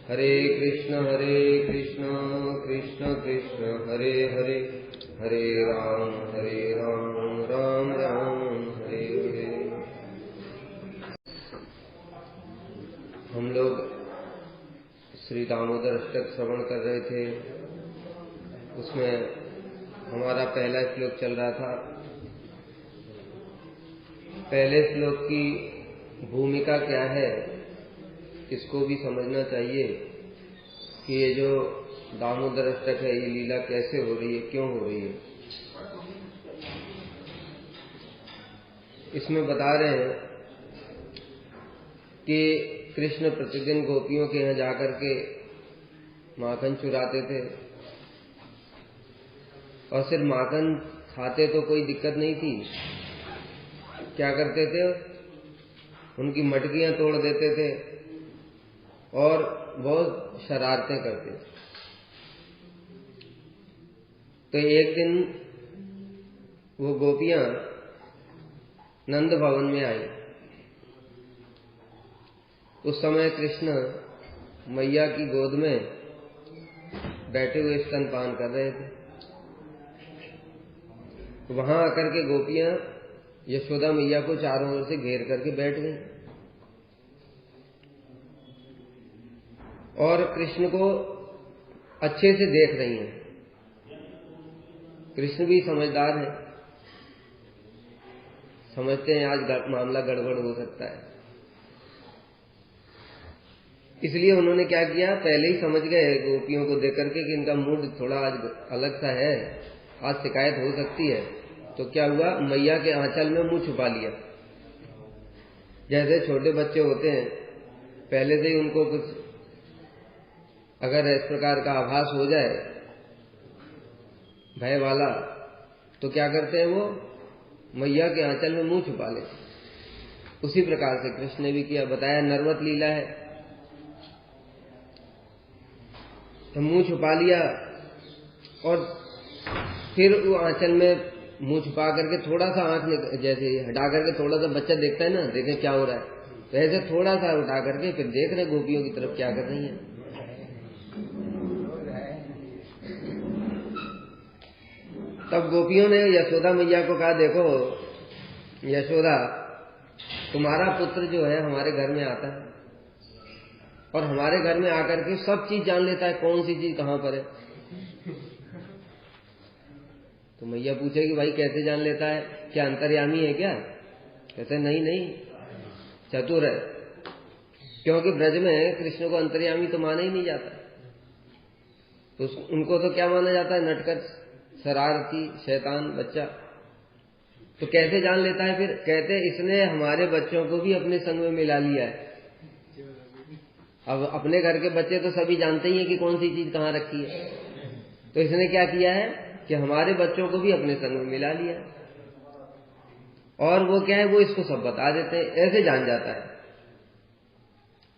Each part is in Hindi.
हरे कृष्ण कृष्ण कृष्ण हरे हरे, हरे राम राम राम हरे हरे। हम लोग श्री दामोदर अष्टक श्रवण कर रहे थे। उसमें हमारा पहला श्लोक चल रहा था। पहले श्लोक की भूमिका क्या है, इसको भी समझना चाहिए कि ये जो दामोदर अष्टक है, ये लीला कैसे हो रही है, क्यों हो रही है। इसमें बता रहे हैं कि कृष्ण प्रतिदिन गोपियों के यहाँ जाकर के माखन चुराते थे, और सिर्फ माखन खाते तो कोई दिक्कत नहीं थी, क्या करते थे, उनकी मटकियां तोड़ देते थे और बहुत शरारतें करते थे। तो एक दिन वो गोपियां नंद भवन में आई। उस समय कृष्ण मैया की गोद में बैठे हुए स्तनपान कर रहे थे। वहां आकर के गोपियां यशोदा मैया को चारों ओर से घेर करके बैठ गई और कृष्ण को अच्छे से देख रही हैं। कृष्ण भी समझदार है, समझते हैं आज मामला गड़बड़ हो सकता है, इसलिए उन्होंने क्या किया, पहले ही समझ गए गोपियों को देख करके कि इनका मूड थोड़ा आज अलग सा है, आज शिकायत हो सकती है। तो क्या हुआ, मैया के आंचल में मुंह छुपा लिया। जैसे छोटे बच्चे होते हैं, पहले से ही उनको कुछ अगर इस प्रकार का आभास हो जाए भय वाला, तो क्या करते हैं, वो मैया के आंचल में मुंह छुपा लेते। उसी प्रकार से कृष्ण ने भी किया, बताया नर्वत लीला है। तो मुंह छुपा लिया और फिर वो आंचल में मुंह छुपा करके थोड़ा सा आंख जैसे हटा करके थोड़ा सा बच्चा देखता है ना, देखे क्या हो रहा है, तो ऐसे थोड़ा सा उठा करके फिर देख रहे गोपियों की तरफ क्या कर रही है। तब गोपियों ने यशोदा मैया को कहा, देखो यशोदा, तुम्हारा पुत्र जो है हमारे घर में आता है और हमारे घर में आकर के सब चीज जान लेता है, कौन सी चीज कहां पर है। तो मैया पूछेगी, भाई कैसे जान लेता है, क्या अंतर्यामी है क्या? कहते नहीं नहीं, चतुर है। क्योंकि ब्रज में कृष्ण को अंतर्यामी तो माना ही नहीं जाता, तो उनको तो क्या माना जाता है, नटखट, शरारती, शैतान बच्चा। तो कैसे जान लेता है फिर? कहते इसने हमारे बच्चों को भी अपने संग में मिला लिया है। अब अपने घर के बच्चे तो सभी जानते ही हैं कि कौन सी चीज कहां रखी है, तो इसने क्या किया है कि हमारे बच्चों को भी अपने संग में मिला लिया, और वो क्या है, वो इसको सब बता देते हैं, ऐसे जान जाता है।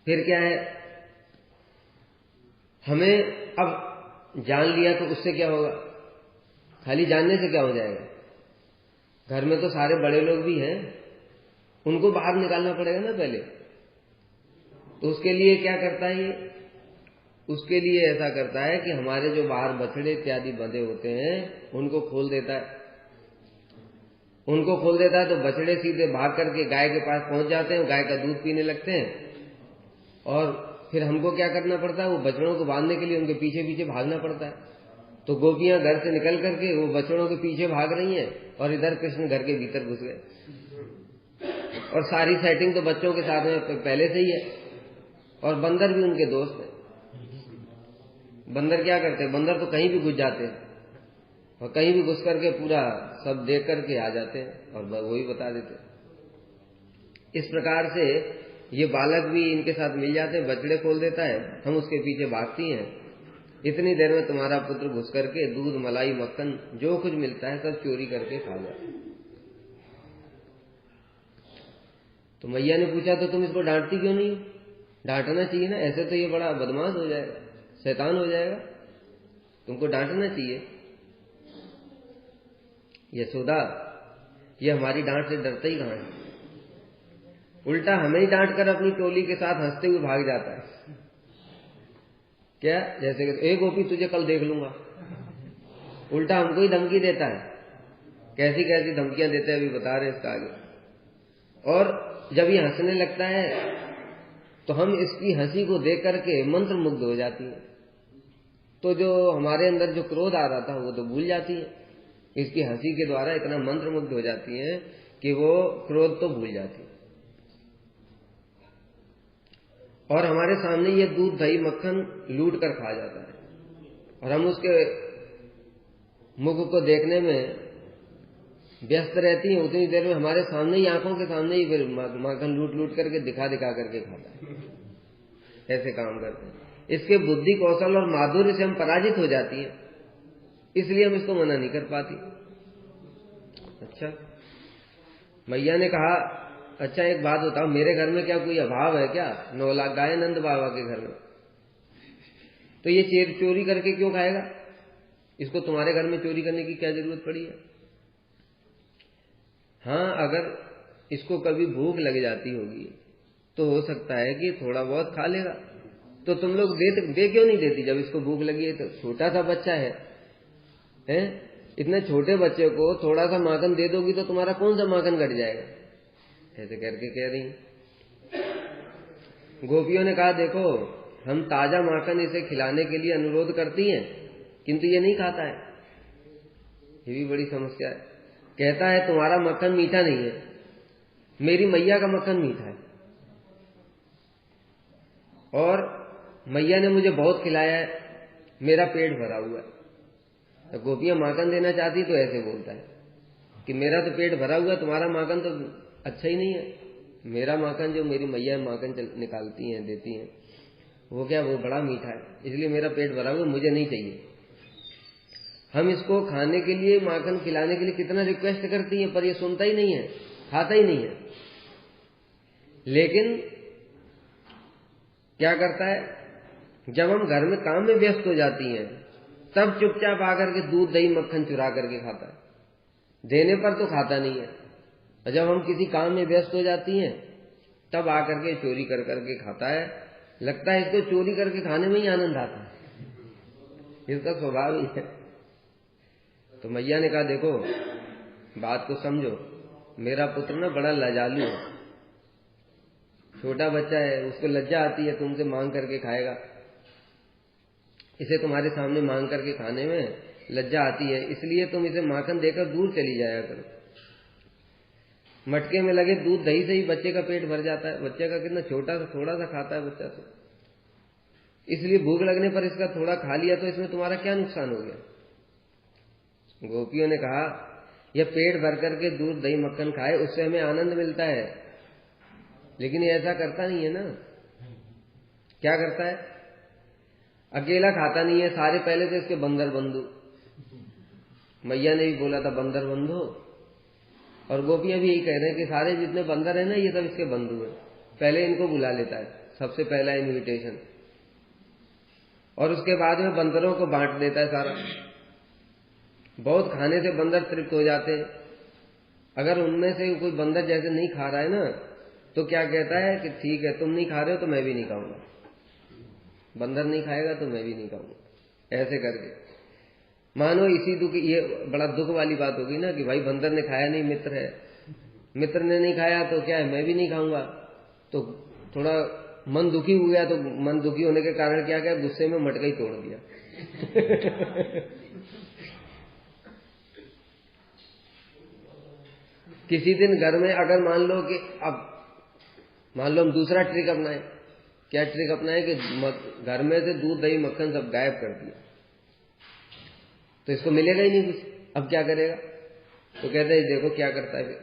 फिर क्या है, हमें अब जान लिया तो उससे क्या होगा, खाली जानने से क्या हो जाएगा, घर में तो सारे बड़े लोग भी हैं, उनको बाहर निकालना पड़ेगा ना पहले। तो उसके लिए क्या करता है ये, उसके लिए ऐसा करता है कि हमारे जो बाहर बछड़े इत्यादि बंधे होते हैं उनको खोल देता है। उनको खोल देता है तो बछड़े सीधे भाग करके गाय के पास पहुंच जाते हैं, गाय का दूध पीने लगते हैं, और फिर हमको क्या करना पड़ता है, वो बछड़ों को बांधने के लिए उनके पीछे पीछे भागना पड़ता है। तो गोपियां घर से निकल करके वो बछड़ों के पीछे भाग रही हैं और इधर कृष्ण घर के भीतर घुस गए, और सारी सेटिंग तो बच्चों के साथ में पहले से ही है, और बंदर भी उनके दोस्त हैं। बंदर क्या करते हैं, बंदर तो कहीं भी घुस जाते हैं और कहीं भी घुस करके पूरा सब देख करके आ जाते हैं और वही बता देते हैं। इस प्रकार से ये बालक भी इनके साथ मिल जाते हैं, बछड़े खोल देता है, हम उसके पीछे भागती हैं, इतनी देर में तुम्हारा पुत्र घुस करके दूध, मलाई, मक्खन जो कुछ मिलता है सब चोरी करके खा जाता है। तो मैया ने पूछा, तो तुम इसको डांटती क्यों नहीं? डांटना चाहिए ना, ऐसे तो ये बड़ा बदमाश हो जाएगा, शैतान हो जाएगा, तुमको डांटना चाहिए। यशोदा, ये हमारी डांट से डरता ही कहां है, उल्टा हमें ही डांट कर अपनी टोली के साथ हंसते हुए भाग जाता है। क्या, जैसे कि ए गोपी तुझे कल देख लूंगा, उल्टा हमको ही धमकी देता है। कैसी कैसी धमकियां देते हैं अभी बता रहे इसका आगे। और जब ये हंसने लगता है तो हम इसकी हंसी को देख करके मंत्र मुग्ध हो जाती है। तो जो हमारे अंदर जो क्रोध आ रहा था वो तो भूल जाती है, इसकी हंसी के द्वारा इतना मंत्र मुग्ध हो जाती है कि वो क्रोध तो भूल जाती है। और हमारे सामने ये दूध दही मक्खन लूट कर खा जाता है और हम उसके मुख को देखने में व्यस्त रहती हैं। उतनी देर में हमारे सामने ही, आंखों के सामने ही फिर मक्खन लूट लूट करके दिखा दिखा करके खाता है। ऐसे काम करते हैं। इसके बुद्धि कौशल और माधुर्य से हम पराजित हो जाती हैं, इसलिए हम इसको मना नहीं कर पाती। अच्छा, मैया ने कहा अच्छा एक बात बताओ, मेरे घर में क्या कोई अभाव है क्या? 9 लाख गाय नंद बाबा के घर में, तो ये चोरी करके क्यों खाएगा? इसको तुम्हारे घर में चोरी करने की क्या जरूरत पड़ी है? हाँ, अगर इसको कभी भूख लग जाती होगी तो हो सकता है कि थोड़ा बहुत खा लेगा। तो तुम लोग दे क्यों नहीं देती जब इसको भूख लगी है? तो छोटा सा बच्चा है? इतने छोटे बच्चे को थोड़ा सा माखन दे दोगी तो तुम्हारा कौन सा माखन घट जाएगा? ऐसे करके कह रही। गोपियों ने कहा देखो, हम ताजा माखन इसे खिलाने के लिए अनुरोध करती हैं, किंतु ये नहीं खाता है। ये भी बड़ी समस्या है। कहता है तुम्हारा मक्खन मीठा नहीं है, मेरी मैया का मक्खन मीठा है, और मैया ने मुझे बहुत खिलाया है, मेरा पेट भरा हुआ है। तो गोपियां माखन देना चाहती तो ऐसे बोलता है कि मेरा तो पेट भरा हुआ है, तुम्हारा माखन तो अच्छा ही नहीं है। मेरा माखन जो मेरी मैया माखन निकालती हैं देती हैं वो क्या, वो बड़ा मीठा है, इसलिए मेरा पेट भरा हुआ, मुझे नहीं चाहिए। हम इसको खाने के लिए, माखन खिलाने के लिए कितना रिक्वेस्ट करती हैं, पर ये सुनता ही नहीं है, खाता ही नहीं है। लेकिन क्या करता है, जब हम घर में काम में व्यस्त हो जाती हैं तब चुपचाप आकर के दूध दही मक्खन चुरा करके खाता है, देने पर तो खाता नहीं है। और जब हम किसी काम में व्यस्त हो जाती हैं तब आकर के चोरी कर करके खाता है। लगता है इसको चोरी करके खाने में ही आनंद आता है, इसका स्वभाव ही है। तो मैया ने कहा देखो, बात को समझो, मेरा पुत्र ना बड़ा लजालू है, छोटा बच्चा है, उसको लज्जा आती है तुमसे मांग करके खाएगा, इसे तुम्हारे सामने मांग करके खाने में लज्जा आती है, इसलिए तुम इसे माखन देकर दूर चली जाया करो। मटके में लगे दूध दही से ही बच्चे का पेट भर जाता है। बच्चे का कितना छोटा सा, थोड़ा सा खाता है बच्चा तो, इसलिए भूख लगने पर इसका थोड़ा खा लिया तो इसमें तुम्हारा क्या नुकसान हो गया? गोपियों ने कहा यह पेट भर करके दूध दही मक्खन खाए उससे हमें आनंद मिलता है, लेकिन ये ऐसा करता नहीं है ना। क्या करता है, अकेला खाता नहीं है, सारे पहले से इसके बंदर बंधु, मैया ने भी बोला था बंदर बंधु, और गोपियां भी यही कह रहे हैं कि सारे जितने बंदर हैं ना ये सब इसके बंधु हैं। पहले इनको बुला लेता है, सबसे पहला इनविटेशन, और उसके बाद में बंदरों को बांट देता है सारा। बहुत खाने से बंदर तृप्त हो जाते हैं। अगर उनमें से कोई बंदर जैसे नहीं खा रहा है ना तो क्या कहता है कि ठीक है तुम नहीं खा रहे हो तो मैं भी नहीं खाऊंगा, बंदर नहीं खाएगा तो मैं भी नहीं खाऊंगा। ऐसे करके मानो इसी दुख, ये बड़ा दुख वाली बात होगी ना कि भाई बंदर ने खाया नहीं, मित्र है, मित्र ने नहीं खाया तो क्या है मैं भी नहीं खाऊंगा। तो थोड़ा मन दुखी हो गया, तो मन दुखी होने के कारण क्या क्या गुस्से में मटका ही तोड़ दिया। किसी दिन घर में अगर मान लो कि अब मान लो हम दूसरा ट्रिक अपनाएं, क्या ट्रिक अपनाएं कि घर में से दूध दही मक्खन सब गायब कर दिया, तो इसको मिलेगा ही नहीं कुछ। अब क्या करेगा? तो कहते हैं देखो क्या करता है।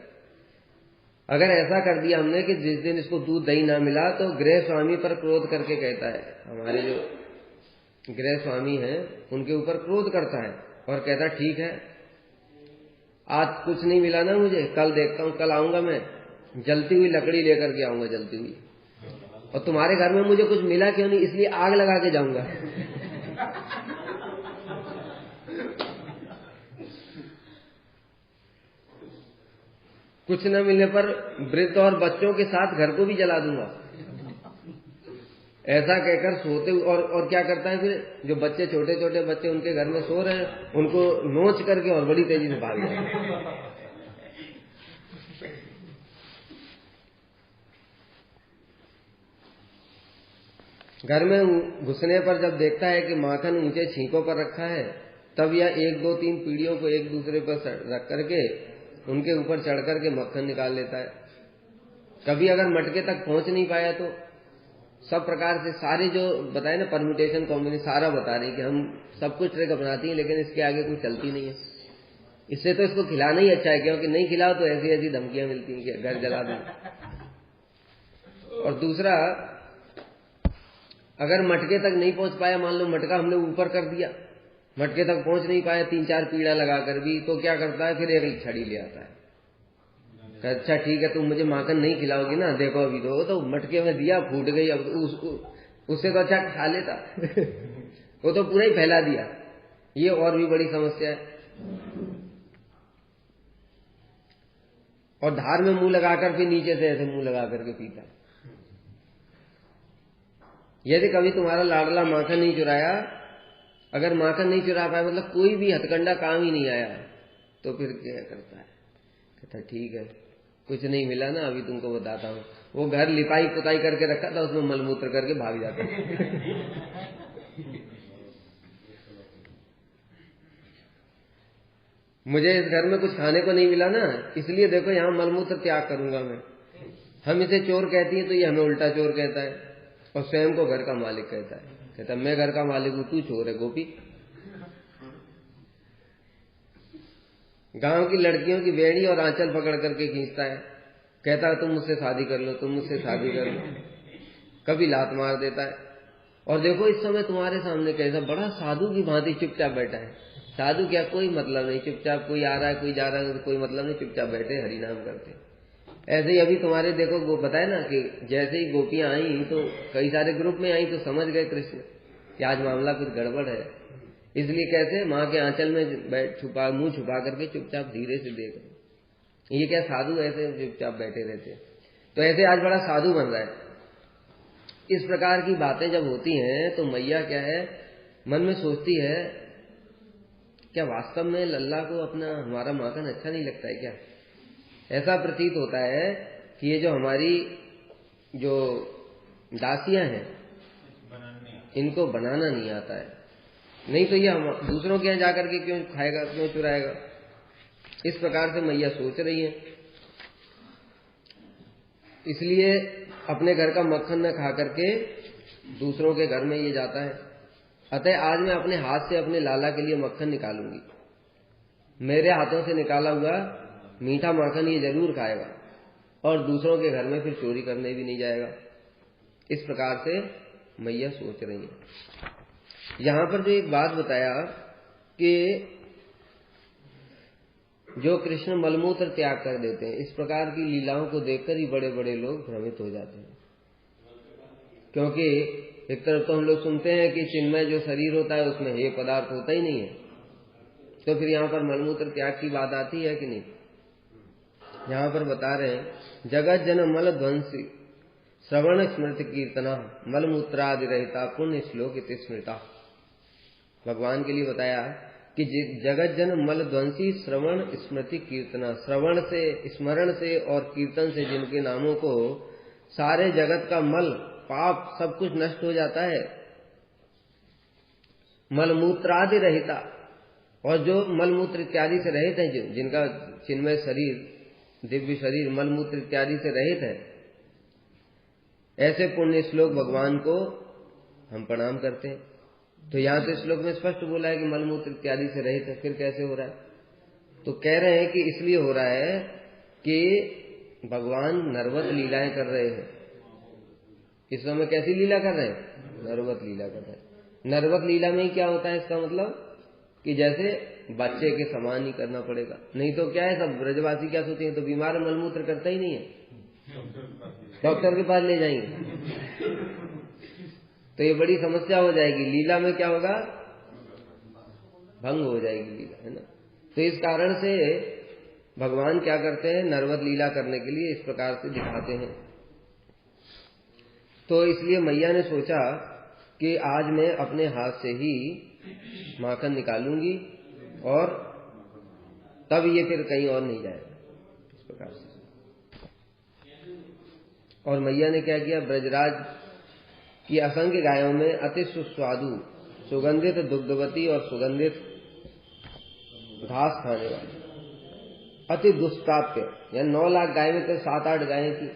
अगर ऐसा कर दिया हमने कि जिस दिन इसको दूध दही ना मिला तो गृह स्वामी पर क्रोध करके कहता है, हमारे जो गृह स्वामी हैं उनके ऊपर क्रोध करता है और कहता है ठीक है आज कुछ नहीं मिला ना मुझे, कल देखता हूं, कल आऊंगा मैं जलती हुई लकड़ी लेकर के आऊंगा, जलती हुई, और तुम्हारे घर में मुझे कुछ मिला क्यों नहीं, इसलिए आग लगा के जाऊंगा। कुछ न मिलने पर वृद्ध और बच्चों के साथ घर को भी जला दूंगा। ऐसा कहकर सोते, और क्या करता है फिर, जो बच्चे छोटे छोटे बच्चे उनके घर में सो रहे हैं, उनको नोच करके और बड़ी तेजी से भाग जाता है। घर में घुसने पर जब देखता है कि माखन ऊंचे छींकों पर रखा है, तब यह 1 2 3 पीढ़ियों को एक दूसरे पर रख करके उनके ऊपर चढ़ करके मक्खन निकाल लेता है। कभी अगर मटके तक पहुंच नहीं पाया तो सब प्रकार से सारे जो बताए ना परम्यूटेशन कॉम्बिनेशन सारा बता रहे कि हम सब कुछ ट्रिक अपनाती हैं, लेकिन इसके आगे कुछ चलती नहीं है। इससे तो इसको खिलाना ही अच्छा है, क्योंकि नहीं खिलाओ तो ऐसी ऐसी धमकियां मिलती हैं कि घर जला दें। और दूसरा, अगर मटके तक नहीं पहुंच पाया, मान लो मटका हमने ऊपर कर दिया, मटके तक पहुंच नहीं पाया 3 4 पीड़ा लगाकर भी, तो क्या करता है फिर एक छड़ी ले आता है। अच्छा ठीक है, तुम मुझे माखन नहीं खिलाओगी ना, देखो अभी तो मटके में दिया फूट गई, अब उससे तो अच्छा खा लेता वो तो पूरा ही फैला दिया। ये और भी बड़ी समस्या है। और धार में मुंह लगाकर फिर नीचे से ऐसे मुंह लगा करके पीता है। यदि कभी तुम्हारा लाडला माखन नहीं चुराया, अगर माखन नहीं चुरा पाया, मतलब कोई भी हथकंडा काम ही नहीं आया, तो फिर क्या करता है, कहता ठीक है कुछ नहीं मिला ना, अभी तुमको बताता हूँ। वो घर लिपाई पुताई करके रखा था, उसमें मलमूत्र करके भाग जाता है। मुझे इस घर में कुछ खाने को नहीं मिला ना, इसलिए देखो यहाँ मलमूत्र त्याग करूंगा मैं। हम इसे चोर कहती है तो ये हमें उल्टा चोर कहता है, और स्वयं को घर का मालिक कहता है। कहता मैं घर का मालिक हूं, तू चोर है गोपी। गांव की लड़कियों की बेड़ी और आंचल पकड़ करके खींचता है, कहता है तुम मुझसे शादी कर लो, तुम मुझसे शादी कर लो। कभी लात मार देता है। और देखो इस समय तुम्हारे सामने कैसा बड़ा साधु की भांति चुपचाप बैठा है। साधु क्या, कोई मतलब नहीं, चुपचाप कोई आ रहा है कोई जा रहा है, कोई मतलब नहीं, चुपचाप बैठे हरि नाम करते। ऐसे ही अभी तुम्हारे देखो वो बताए ना कि जैसे ही गोपियां आई तो कई सारे ग्रुप में आई, तो समझ गए कृष्ण कि आज मामला कुछ गड़बड़ है। इसलिए कैसे माँ के आंचल में बैठ छुपा, मुंह छुपा करके चुपचाप धीरे से देख रहे। ये क्या साधु ऐसे चुपचाप बैठे रहते, तो ऐसे आज बड़ा साधु बन रहा है। इस प्रकार की बातें जब होती हैं तो मैया क्या है, मन में सोचती है क्या वास्तव में लल्ला को अपना हमारा माखन अच्छा नहीं लगता है क्या? ऐसा प्रतीत होता है कि ये जो हमारी जो दासियां हैं इनको बनाना नहीं आता है, नहीं तो ये हम दूसरों के यहाँ जाकर के क्यों खाएगा, क्यों चुराएगा। इस प्रकार से मैया सोच रही है, इसलिए अपने घर का मक्खन न खा करके दूसरों के घर में ये जाता है। अतः आज मैं अपने हाथ से अपने लाला के लिए मक्खन निकालूंगी। मेरे हाथों से निकाला हुआ मीठा माखन ये जरूर खाएगा और दूसरों के घर में फिर चोरी करने भी नहीं जाएगा। इस प्रकार से मैया सोच रही है। यहां पर जो एक बात बताया कि जो कृष्ण मलमूत्र त्याग कर देते हैं, इस प्रकार की लीलाओं को देखकर ही बड़े बड़े लोग भ्रमित हो जाते हैं। क्योंकि एक तरफ तो हम लोग सुनते हैं कि चिन्मय जो शरीर होता है उसमें हे पदार्थ होता ही नहीं है, तो फिर यहाँ पर मलमूत्र त्याग की बात आती है कि नहीं। यहाँ पर बता रहे हैं जगत जन मल ध्वंसी श्रवण स्मृति कीर्तना मलमूत्रादि रहता पुण्य श्लोक इति स्मृता। भगवान के लिए बताया कि जगत जन मल ध्वंसी श्रवण स्मृति कीर्तना, श्रवण से स्मरण से और कीर्तन से जिनके नामों को सारे जगत का मल पाप सब कुछ नष्ट हो जाता है। मलमूत्रादि रहता, और जो मलमूत्र इत्यादि से रहित है, जिनका चिन्मय शरीर दिव्य शरीर मलमूत्र इत्यादि से रहित है, ऐसे पुण्य श्लोक भगवान को हम प्रणाम करते हैं। तो यहां तो श्लोक में स्पष्ट बोला है कि मलमूत्र इत्यादि से रहित है, फिर कैसे हो रहा है? तो कह रहे हैं कि इसलिए हो रहा है कि भगवान नरवत लीलाएं कर रहे हैं। इस समय कैसी लीला कर रहे हैं? नरवत लीला कर रहे हैं। नरवत लीला में ही क्या होता है, इसका मतलब कि जैसे बच्चे के समान ही करना पड़ेगा, नहीं तो क्या है, सब ब्रजवासी क्या सोचते हैं, तो बीमार मलमूत्र करता ही नहीं है, डॉक्टर के पास ले जाएंगे, तो ये बड़ी समस्या हो जाएगी। लीला में क्या होगा, भंग हो जाएगी लीला, है ना। तो इस कारण से भगवान क्या करते हैं, नरवत लीला करने के लिए इस प्रकार से दिखाते हैं। तो इसलिए मैया ने सोचा कि आज मैं अपने हाथ से ही माखन निकालूंगी और तब ये फिर कहीं और नहीं जाएगा, इस प्रकार से। और मैया ने क्या किया, ब्रजराज की असंख्य गायों में अति सुस्वादु सुगंधित दुग्धवती और सुगंधित घास खाने वाली अति दुष्प्राप्य, या 9 लाख गाय में तो 7-8 गायें थी।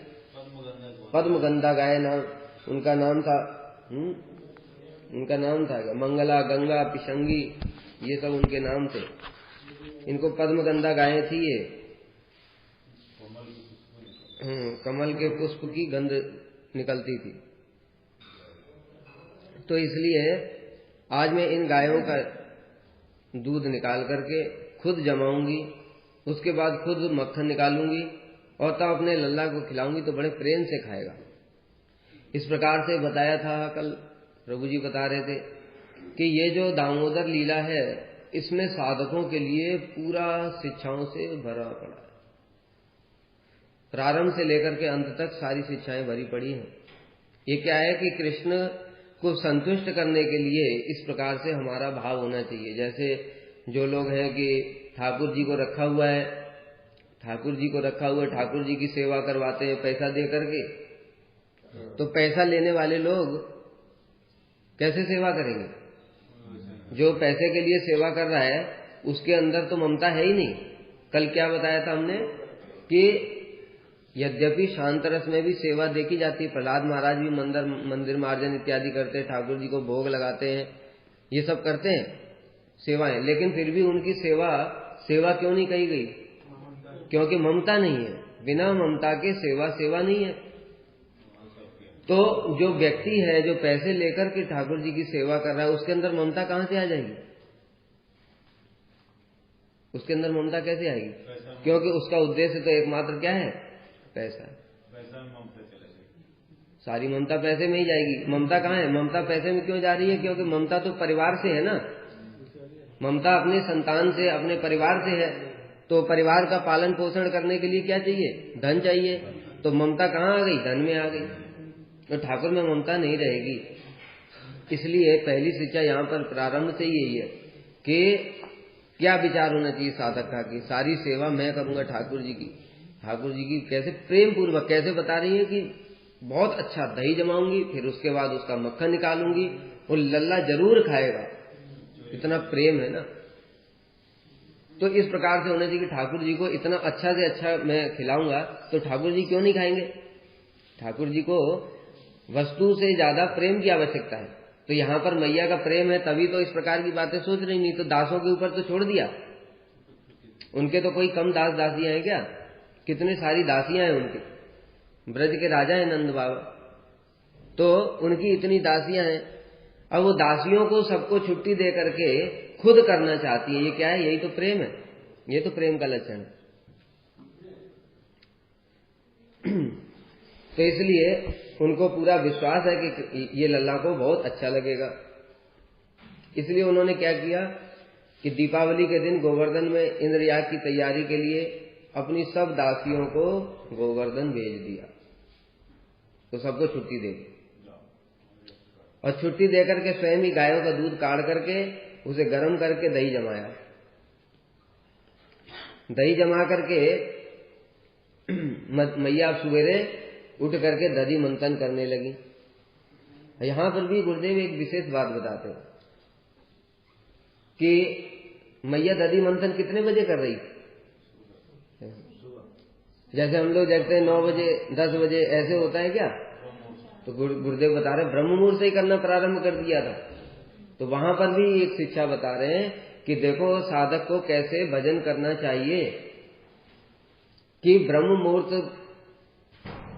पद्मगंधा गाय नाम उनका नाम था। उनका नाम था मंगला, गंगा, पिशंगी, ये सब उनके नाम थे। इनको पद्मगंधा गायें थी। ये कमल के पुष्प की गंध निकलती थी। तो इसलिए आज मैं इन गायों का दूध निकाल करके खुद जमाऊंगी, उसके बाद खुद मक्खन निकालूंगी और तब अपने लल्ला को खिलाऊंगी, तो बड़े प्रेम से खाएगा। इस प्रकार से बताया था। कल प्रभु जी बता रहे थे कि ये जो दामोदर लीला है, इसमें साधकों के लिए पूरा शिक्षाओं से भरा पड़ा है। प्रारंभ से लेकर के अंत तक सारी शिक्षाएं भरी पड़ी हैं। ये क्या है कि कृष्ण को संतुष्ट करने के लिए इस प्रकार से हमारा भाव होना चाहिए। जैसे जो लोग हैं कि ठाकुर जी को रखा हुआ है, ठाकुर जी की सेवा करवाते हैं पैसा दे करके, तो पैसा लेने वाले लोग कैसे सेवा करेंगे? जो पैसे के लिए सेवा कर रहा है उसके अंदर तो ममता है ही नहीं। कल क्या बताया था हमने कि यद्यपि शांत रस में भी सेवा देखी जाती है, प्रहलाद महाराज भी मंदिर मार्जन इत्यादि करते हैं, ठाकुर जी को भोग लगाते हैं, ये सब करते हैं सेवाएं, लेकिन फिर भी उनकी सेवा क्यों नहीं कही गई? क्योंकि ममता नहीं है। बिना ममता के सेवा नहीं है। तो जो व्यक्ति है जो पैसे लेकर के ठाकुर जी की सेवा कर रहा है, उसके अंदर ममता कहां से आ जाएगी? उसके अंदर ममता कैसे आएगी? क्योंकि उसका उद्देश्य तो एकमात्र क्या है? पैसा सारी ममता पैसे में ही जाएगी। ममता कहाँ है? ममता पैसे में क्यों जा रही है? क्योंकि ममता तो परिवार से है ना। ममता अपने संतान से, अपने परिवार से है। तो परिवार का पालन पोषण करने के लिए क्या चाहिए? धन चाहिए। तो ममता कहाँ आ गई? धन में आ गई। तो ठाकुर में ममता नहीं रहेगी। इसलिए पहली शिक्षा यहाँ पर प्रारंभ से ही यही है कि क्या विचार होना चाहिए साधक का कि सारी सेवा मैं करूंगा ठाकुर जी की। ठाकुर जी की कैसे प्रेम पूर्वक, कैसे बता रही है कि बहुत अच्छा दही जमाऊंगी, फिर उसके बाद उसका मक्खन निकालूंगी और लल्ला जरूर खाएगा। इतना प्रेम है ना। तो इस प्रकार से होना चाहिए कि ठाकुर जी को इतना अच्छा से अच्छा मैं खिलाऊंगा, तो ठाकुर जी क्यों नहीं खाएंगे? ठाकुर जी को वस्तु से ज्यादा प्रेम की आवश्यकता है। तो यहाँ पर मैया का प्रेम है, तभी तो इस प्रकार की बातें सोच रही। नहीं तो दासों के ऊपर तो छोड़ दिया। उनके तो कोई कम दास दासियां हैं क्या? कितनी सारी दासियां हैं उनके। ब्रज के राजा है नंद बाबा, तो उनकी इतनी दासियां हैं। अब वो दासियों को सबको छुट्टी दे करके खुद करना चाहती है। ये क्या है? यही तो प्रेम है। ये तो प्रेम का लक्षण है। तो इसलिए उनको पूरा विश्वास है कि ये लल्ला को बहुत अच्छा लगेगा। इसलिए उन्होंने क्या किया कि दीपावली के दिन गोवर्धन में इंद्रयाग की तैयारी के लिए अपनी सब दासियों को गोवर्धन भेज दिया। तो सबको छुट्टी दे दी और छुट्टी देकर के स्वयं ही गायों का दूध काढ़ करके उसे गर्म करके दही जमाया। दही जमा करके मैया सवेरे उठ करके दधी मंथन करने लगी। यहां पर भी गुरुदेव एक विशेष बात बताते हैं कि मैया दधी मंथन कितने बजे कर रही थी? जैसे हम लोग देखते हैं 9 बजे 10 बजे ऐसे होता है क्या? तो गुरुदेव बता रहे ब्रह्म मुहूर्त से ही करना प्रारंभ कर दिया था। तो वहां पर भी एक शिक्षा बता रहे हैं कि देखो साधक को कैसे भजन करना चाहिए कि ब्रह्म मुहूर्त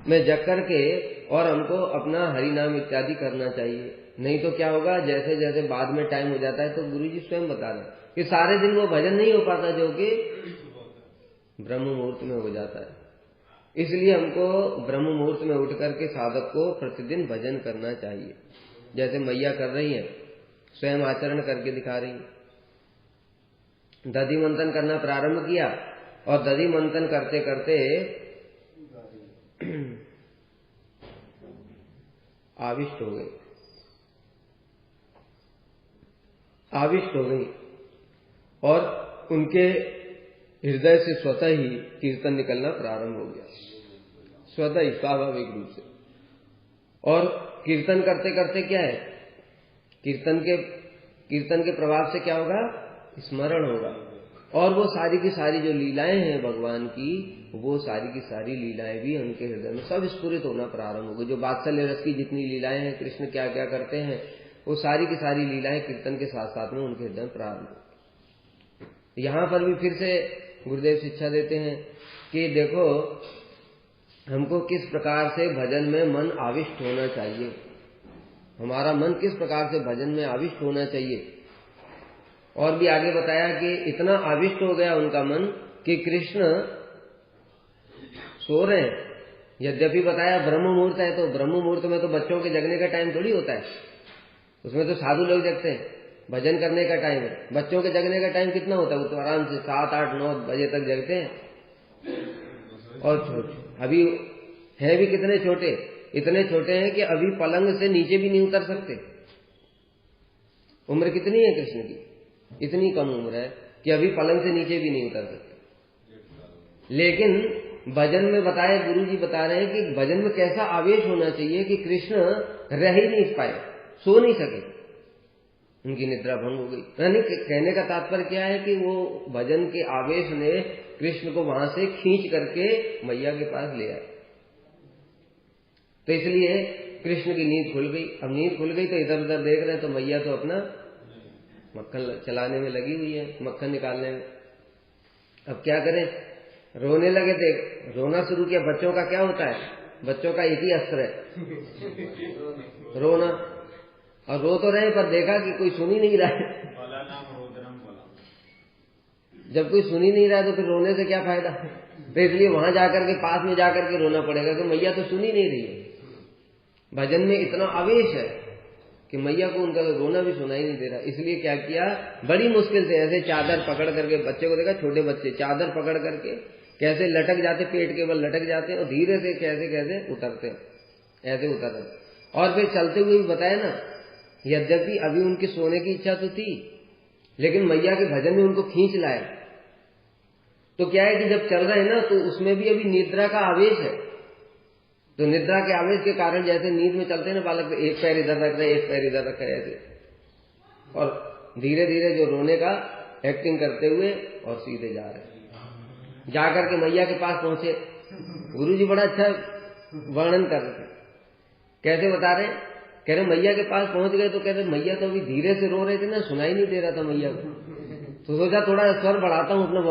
में जग करके और हमको अपना हरि नाम इत्यादि करना चाहिए। नहीं तो क्या होगा, जैसे जैसे बाद में टाइम हो जाता है, तो गुरु जी स्वयं बता रहे हैं कि सारे दिन वो भजन नहीं हो पाता जो कि ब्रह्म मुहूर्त में हो जाता है। इसलिए हमको ब्रह्म मुहूर्त में उठ करके साधक को प्रतिदिन भजन करना चाहिए, जैसे मैया कर रही है, स्वयं आचरण करके दिखा रही है। दधी मंथन करना प्रारंभ किया और दधी मंथन करते करते आविष्ट हो गई, आविष्ट हो गई और उनके हृदय से स्वतः ही कीर्तन निकलना प्रारंभ हो गया, स्वतः ही स्वाभाविक रूप से। और कीर्तन करते करते क्या है, कीर्तन के प्रभाव से क्या होगा, स्मरण होगा। और वो सारी की सारी जो लीलाएं हैं भगवान की, वो सारी की सारी लीलाएं भी उनके हृदय में सब स्फुरित होना प्रारंभ हो गई। जो वात्सल्य रस की जितनी लीलाएं हैं, कृष्ण क्या क्या करते हैं, वो सारी की सारी लीलाएं कीर्तन के साथ साथ में उनके हृदय में प्रारंभ हो। यहां पर भी फिर से गुरुदेव शिक्षा देते हैं कि देखो हमको किस प्रकार से भजन में मन आविष्ट होना चाहिए, हमारा मन किस प्रकार से भजन में आविष्ट होना चाहिए। और भी आगे बताया कि इतना आविष्ट हो गया उनका मन कि कृष्ण सो रहे हैं। यद्यपि बताया ब्रह्म मुहूर्त है, तो ब्रह्म मुहूर्त में तो बच्चों के जगने का टाइम थोड़ी होता है, उसमें तो साधु लोग जगते हैं, भजन करने का टाइम है। बच्चों के जगने का टाइम कितना होता है, वो तो आराम से 7, 8, 9 बजे तक जगते हैं। और अभी है भी कितने छोटे, इतने छोटे हैं कि अभी पलंग से नीचे भी नहीं उतर सकते। उम्र कितनी है कृष्ण की, इतनी कम उम्र है कि अभी पलंग से नीचे भी नहीं उतर सकते। लेकिन भजन में बताए, गुरु जी बता रहे हैं कि भजन में कैसा आवेश होना चाहिए कि कृष्ण रह ही नहीं पाए, सो नहीं सके, उनकी निद्रा भंग हो गई। यानी कहने का तात्पर्य क्या है कि वो भजन के आवेश ने कृष्ण को वहां से खींच करके मैया के पास ले आए। तो इसलिए कृष्ण की नींद खुल गई। अब नींद खुल गई तो इधर उधर देख रहे हैं, तो मैया तो अपना मक्खन चलाने में लगी हुई है, मक्खन निकालने में। अब क्या करें, रोने लगे थे, रोना शुरू किया। बच्चों का क्या होता है, बच्चों का एक ही अस्त्र है, रोना। और रो तो रहे पर देखा कि कोई सुन ही नहीं रहा है। जब कोई सुन ही नहीं रहा है तो फिर रोने से क्या फायदा। तो इसलिए वहां जाकर के, पास में जाकर के रोना पड़ेगा कि मैया तो सुन ही नहीं रही है। भजन में इतना आवेश है कि मैया को उनका रोना भी सुनाई नहीं दे रहा। इसलिए क्या किया, बड़ी मुश्किल से ऐसे चादर पकड़ करके, बच्चे को देखा, छोटे बच्चे चादर पकड़ करके कैसे लटक जाते, पेट के बल लटक जाते हैं और धीरे से कैसे कैसे उतरते, ऐसे उतर रहे। और फिर चलते हुए भी बताया ना, यद्यपि अभी उनकी सोने की इच्छा तो थी, लेकिन मैया के भजन में उनको खींच लाया। तो क्या है कि जब चल रहे हैं ना, तो उसमें भी अभी निद्रा का आवेश है। तो निद्रा के आवेश के कारण जैसे नींद में चलते हैं ना बालक, एक पैर इधर रख रहे, एक पैर इधर रख रहे ऐसे, और धीरे धीरे जो रोने का एक्टिंग करते हुए और सीधे जा रहे हैं। जाकर के मैया के पास पहुंचे। गुरुजी बड़ा अच्छा वर्णन कर रहे थे। कैसे बता रहे, कह रहे मैया के पास पहुंच गए तो कह रहे मैया तो अभी धीरे से रो रहे थे ना, सुनाई नहीं दे रहा था मैया को। तो सोचा थोड़ा स्वर बढ़ाता हूं, अपना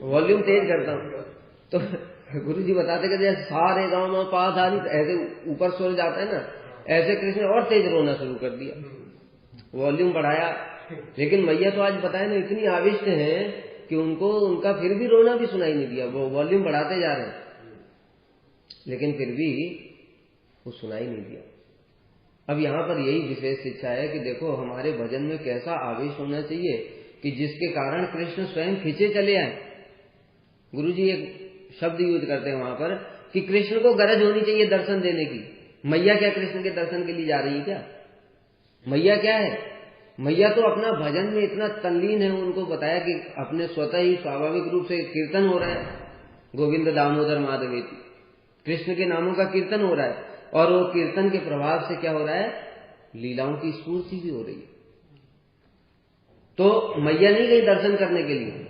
वॉल्यूम तेज करता हूं। तो गुरुजी बताते कहते सारे गाँव में पा धारी, ऐसे ऊपर स्वर जाता है ना, ऐसे कृष्ण और तेज रोना शुरू कर दिया, वॉल्यूम बढ़ाया। लेकिन मैया तो आज बताए ना इतनी आविष्ट है कि उनको उनका फिर भी रोना भी सुनाई नहीं दिया। वो वॉल्यूम बढ़ाते जा रहे हैं लेकिन फिर भी वो सुनाई नहीं दिया। अब यहां पर यही विशेष शिक्षा है कि देखो हमारे भजन में कैसा आवेश होना चाहिए कि जिसके कारण कृष्ण स्वयं खींचे चले आए। गुरुजी एक शब्द यूज करते हैं वहां पर कि कृष्ण को गरज होनी चाहिए दर्शन देने की। मैया क्या कृष्ण के दर्शन के लिए जा रही है क्या? मैया क्या है, मैया तो अपना भजन में इतना तल्लीन है। उनको बताया कि अपने स्वतः ही स्वाभाविक रूप से कीर्तन हो रहा है, गोविंद दामोदर माधवेति, कृष्ण के नामों का कीर्तन हो रहा है। और वो कीर्तन के प्रभाव से क्या हो रहा है, लीलाओं की स्फूर्ति भी हो रही है। तो मैया नहीं गई दर्शन करने के लिए,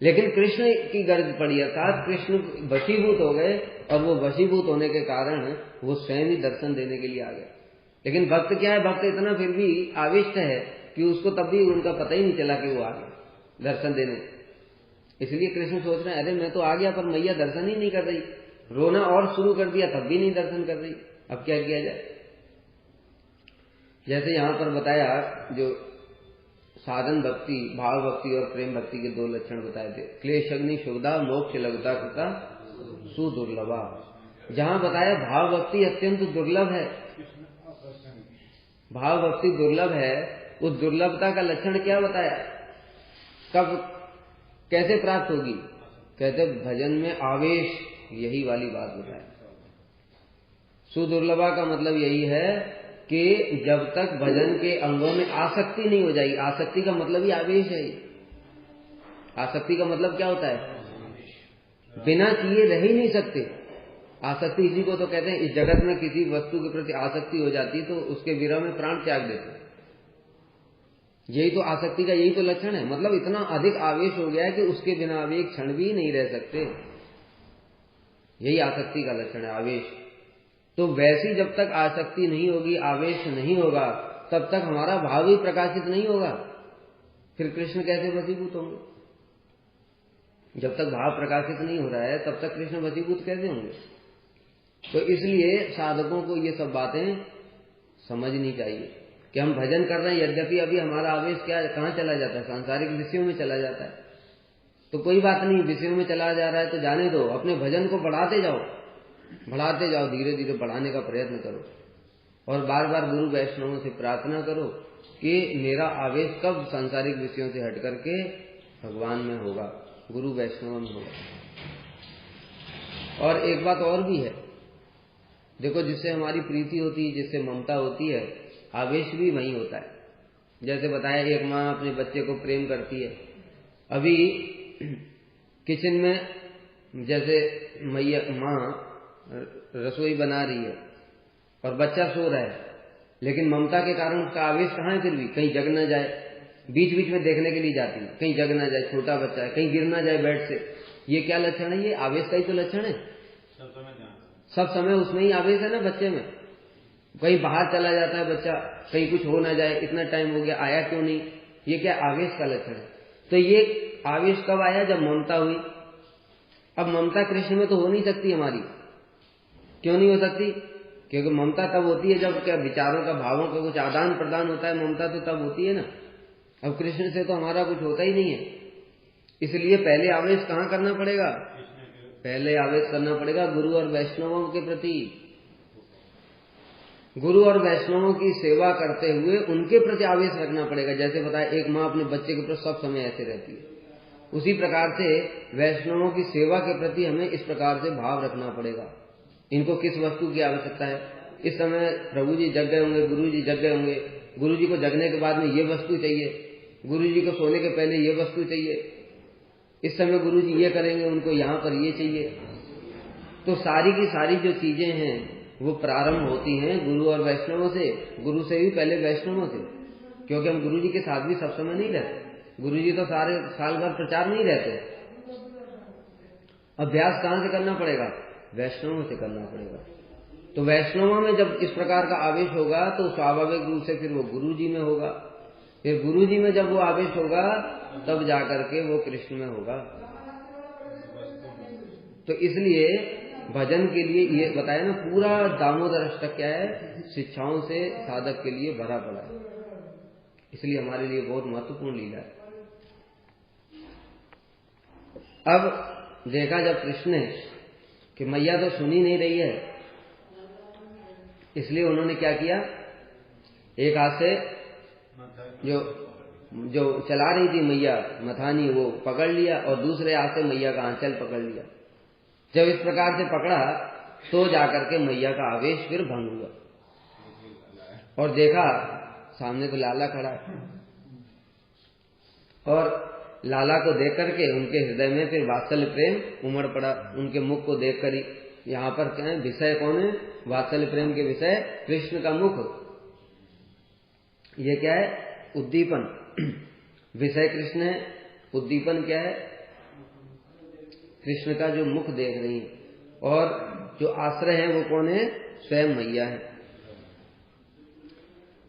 लेकिन कृष्ण की गर्ज पड़ी, अर्थात कृष्ण वशीभूत हो गए। और वो वशीभूत होने के कारण वो स्वयं ही दर्शन देने के लिए आ गए। लेकिन भक्त क्या है, भक्त इतना फिर भी आविष्ट है कि उसको तब भी उनका पता ही नहीं चला कि वो आ गए दर्शन देने। इसलिए कृष्ण सोच रहे हैं अरे मैं तो आ गया पर मैया दर्शन ही नहीं कर रही, रोना और शुरू कर दिया तब भी नहीं दर्शन कर रही, अब क्या किया जाए। जैसे यहां पर बताया जो साधन भक्ति, भाव भक्ति और प्रेम भक्ति के दो लक्षण बताए थे, क्लेशग्नि शुभदा मोक्ष लघुता कृता सुदुर्लभा। जहां बताया भाव भक्ति अत्यंत दुर्लभ है, भाव भक्ति दुर्लभ है, उस दुर्लभता का लक्षण क्या बताया, कब कैसे प्राप्त होगी, कहते भजन में आवेश, यही वाली बात बताया। सुदुर्लभा का मतलब यही है कि जब तक भजन के अंगों में आसक्ति नहीं हो जाएगी। आसक्ति का मतलब ही आवेश है। आसक्ति का मतलब क्या होता है? बिना किए रह ही नहीं सकते। आसक्ति इसी को तो कहते हैं, इस जगत में किसी वस्तु के प्रति आसक्ति हो जाती है तो उसके विरह में प्राण त्याग देते। यही तो आसक्ति का यही तो लक्षण है। मतलब इतना अधिक आवेश हो गया है कि उसके बिना वे एक क्षण भी नहीं रह सकते। यही आसक्ति का लक्षण है, आवेश। तो वैसी जब तक आसक्ति नहीं होगी, आवेश नहीं होगा, तब तक हमारा भाव ही प्रकाशित नहीं होगा। फिर कृष्ण कैसे वशीभूत होंगे? जब तक भाव प्रकाशित नहीं हो रहा है तब तक कृष्ण वशीभूत कैसे होंगे? तो इसलिए साधकों को ये सब बातें समझनी चाहिए कि हम भजन कर रहे हैं, यद्यपि अभी हमारा आवेश कहाँ चला जाता है? सांसारिक विषयों में चला जाता है। तो कोई बात नहीं, विषयों में चला जा रहा है तो जाने दो, अपने भजन को बढ़ाते जाओ, धीरे धीरे बढ़ाने का प्रयत्न करो। और बार बार गुरु वैष्णवों से प्रार्थना करो कि मेरा आवेश कब सांसारिक विषयों से हट करके भगवान में होगा, गुरु वैष्णव में होगा। और एक बात और भी है, देखो, जिससे हमारी प्रीति होती है, जिससे ममता होती है, आवेश भी वही होता है। जैसे बताया, एक माँ अपने बच्चे को प्रेम करती है। अभी किचन में जैसे माँ रसोई बना रही है और बच्चा सो रहा है, लेकिन ममता के कारण उसका आवेश कहाँ है? फिर भी कहीं जग न जाए, बीच बीच में देखने के लिए जाती है, कहीं जग ना जाए, छोटा बच्चा है, कहीं गिर ना जाए बेड से। ये क्या लक्षण है? ये आवेश का ही तो लक्षण है। सब समय उसमें ही आवेश है ना बच्चे में। कहीं बाहर चला जाता है बच्चा, कहीं कुछ हो ना जाए, इतना टाइम हो गया, आया क्यों नहीं? ये क्या आवेश का लक्षण है? तो ये आवेश कब आया? जब ममता हुई। अब ममता कृष्ण में तो हो नहीं सकती हमारी। क्यों नहीं हो सकती? क्योंकि ममता तब होती है जब क्या विचारों का, भावों का कुछ आदान प्रदान होता है। ममता तो तब होती है ना। अब कृष्ण से तो हमारा कुछ होता ही नहीं है, इसलिए पहले आवेश कहाँ करना पड़ेगा? पहले आवेश करना पड़ेगा गुरु और वैष्णवों के प्रति। गुरु और वैष्णवों की सेवा करते हुए उनके प्रति आवेश रखना पड़ेगा। जैसे बताया, एक माँ अपने बच्चे के प्रति सब समय ऐसे रहती है, उसी प्रकार से वैष्णवों की सेवा के प्रति हमें इस प्रकार से भाव रखना पड़ेगा। इनको किस वस्तु की आवश्यकता है? इस समय प्रभु जी जग गए होंगे, गुरु जी जग गए होंगे, गुरु जी को जगने के बाद में ये वस्तु चाहिए, गुरु जी को सोने के पहले ये वस्तु चाहिए, इस समय गुरु जी ये करेंगे, उनको यहाँ पर ये चाहिए। तो सारी की सारी जो चीजें हैं वो प्रारंभ होती हैं गुरु और वैष्णवों से, गुरु से भी पहले वैष्णवों से। क्योंकि हम गुरु जी के साथ भी सब समय नहीं रहते। गुरु जी तो सारे साल भर प्रचार नहीं रहते। अभ्यास कहाँ से करना पड़ेगा? वैष्णवों से करना पड़ेगा। तो वैष्णवों में जब इस प्रकार का आवेश होगा तो स्वाभाविक रूप से फिर वो गुरु जी में होगा। फिर गुरु जी में जब वो आवेश होगा तब जाकर के वो कृष्ण में होगा। तो इसलिए भजन के लिए ये बताया ना, पूरा दामोदर अष्टक क्या है? शिक्षाओं से साधक के लिए भरा पड़ा है। इसलिए हमारे लिए बहुत महत्वपूर्ण लीला है। अब देखा जब कृष्ण ने कि मैया तो सुनी नहीं रही है, इसलिए उन्होंने क्या किया? एक हाथ से जो चला रही थी मैया मथानी, वो पकड़ लिया और दूसरे हाथ से मैया का आंचल पकड़ लिया। जब इस प्रकार से पकड़ा तो जाकर के मैया का आवेश फिर भंग हुआ। और देखा सामने तो लाला खड़ा है, और लाला को देख करके उनके हृदय में फिर वात्सल्य प्रेम उमड़ पड़ा। उनके मुख को देख कर ही, यहाँ पर क्या है? विषय कौन है? वात्सल्य प्रेम के विषय कृष्ण का मुख। ये क्या है? उद्दीपन। विषय कृष्ण है, उद्दीपन क्या है? कृष्ण का जो मुख देख रही है, और जो आश्रय है वो कौन है? स्वयं मैया है।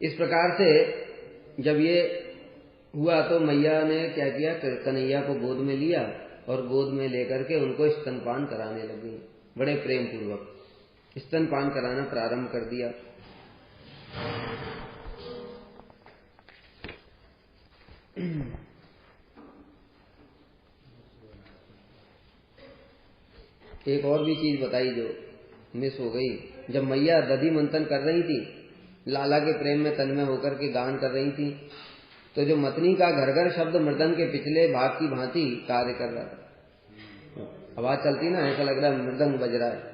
इस प्रकार से जब ये हुआ तो मैया ने क्या किया? कन्हैया को गोद में लिया और गोद में लेकर के उनको स्तनपान कराने लगी। बड़े प्रेम पूर्वक स्तनपान कराना प्रारंभ कर दिया। एक और भी चीज बताई जो मिस हो गई। जब मैया दधि मंथन कर रही थी, लाला के प्रेम में तन्मय होकर के गान कर रही थी, तो जो मतनी का घर घर शब्द मृदंग के पिछले भाग की भांति कार्य कर रहा था। आवाज चलती ना, ऐसा लग रहा है मृदंग बज रहा है।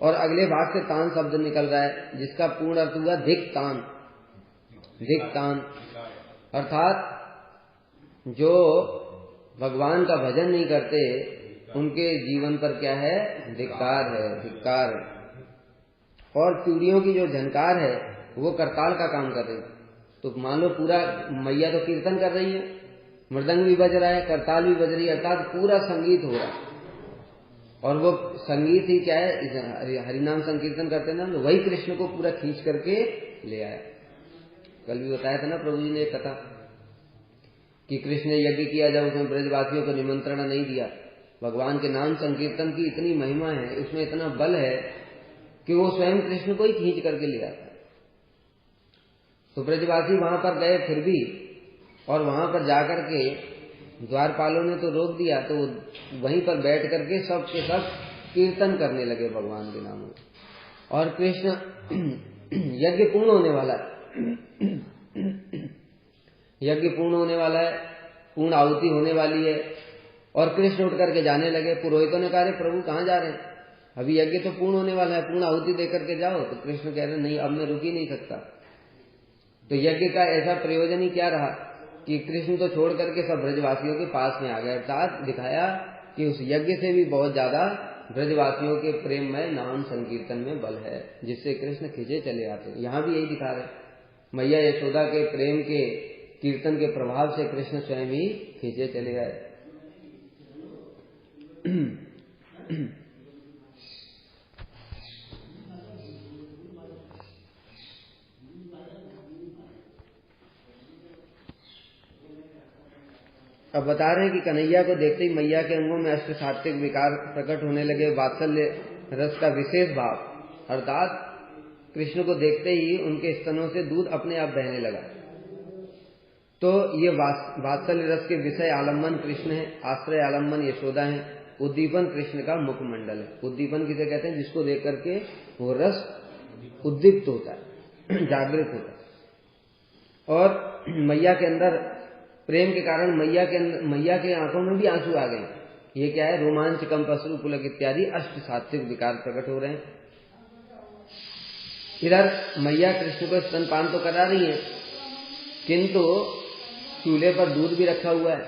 और अगले भाग से तान शब्द निकल रहा है, जिसका पूर्ण अर्थ हुआ धिक तान। धिक तान अर्थात जो भगवान का भजन नहीं करते उनके जीवन पर क्या है, धिक्कार है, धिक्कार है। और चूड़ियों की जो झनकार है वो करताल का काम कर रही है। तो मान लो पूरा मैया तो कीर्तन कर रही है, मृदंग भी बज रहा है, करताल भी बज रही है, अर्थात पूरा संगीत हो रहा है। और वो संगीत ही क्या है, हरिनाम संकीर्तन करते ना, तो वही कृष्ण को पूरा खींच करके ले आया। कल भी बताया था ना प्रभु जी ने एक कथा कि कृष्ण ने यज्ञ किया, जब उसने ब्रजवासियों को निमंत्रण नहीं दिया। भगवान के नाम संकीर्तन की इतनी महिमा है, उसमें इतना बल है कि वो स्वयं कृष्ण को ही खींच करके ले आता है। तो ब्रजवासी वहां पर गए फिर भी, और वहां पर जाकर के द्वारपालों ने तो रोक दिया, तो वहीं पर बैठ करके सब के सब कीर्तन करने लगे भगवान के नामों। और कृष्ण यज्ञ पूर्ण होने वाला है, यज्ञ पूर्ण होने वाला है, पूर्ण आहुति होने वाली है, और कृष्ण उठ करके जाने लगे। पुरोहितों ने कहा, प्रभु कहाँ जा रहे हैं, अभी यज्ञ तो पूर्ण होने वाला है, पूर्ण आहुति दे करके जाओ। तो कृष्ण कह रहे नहीं, अब मैं रुक ही नहीं सकता। तो यज्ञ का ऐसा प्रयोजन ही क्या रहा कि कृष्ण तो छोड़ करके सब ब्रजवासियों के पास में आ गए, अर्थात दिखाया कि उस यज्ञ से भी बहुत ज्यादा ब्रजवासियों के प्रेम में नाम संकीर्तन में बल है, जिससे कृष्ण खींचे चले आते। यहाँ भी यही दिखा रहे, मैया यशोदा के प्रेम के कीर्तन के प्रभाव से कृष्ण स्वयं ही खींचे चले गए। अब बता रहे हैं कि कन्हैया को देखते ही मैया के अंगों में अष्ट सात्विक विकार प्रकट होने लगे। वात्सल्य रस का विशेष भाव, अर्थात कृष्ण को देखते ही उनके स्तनों से दूध अपने आप बहने लगा। तो ये वात्सल्य रस के विषय आलम्बन कृष्ण है, आश्रय आलम्बन यशोदा है, उद्दीपन कृष्ण का मुखमंडल है। उद्दीपन किसे कहते हैं, जिसको देख करके वो रस उद्दीप्त होता है, जागृत होता है। और मैया के अंदर प्रेम के कारण मैया के आंखों में भी आंसू आ गए। ये क्या है, रोमांच, कंप, अश्रु, पुलक इत्यादि अष्ट सात्विक विकार प्रकट हो रहे हैं। इधर मैया कृष्ण को स्तनपान तो करा रही है, किंतु चूल्हे पर दूध भी रखा हुआ है,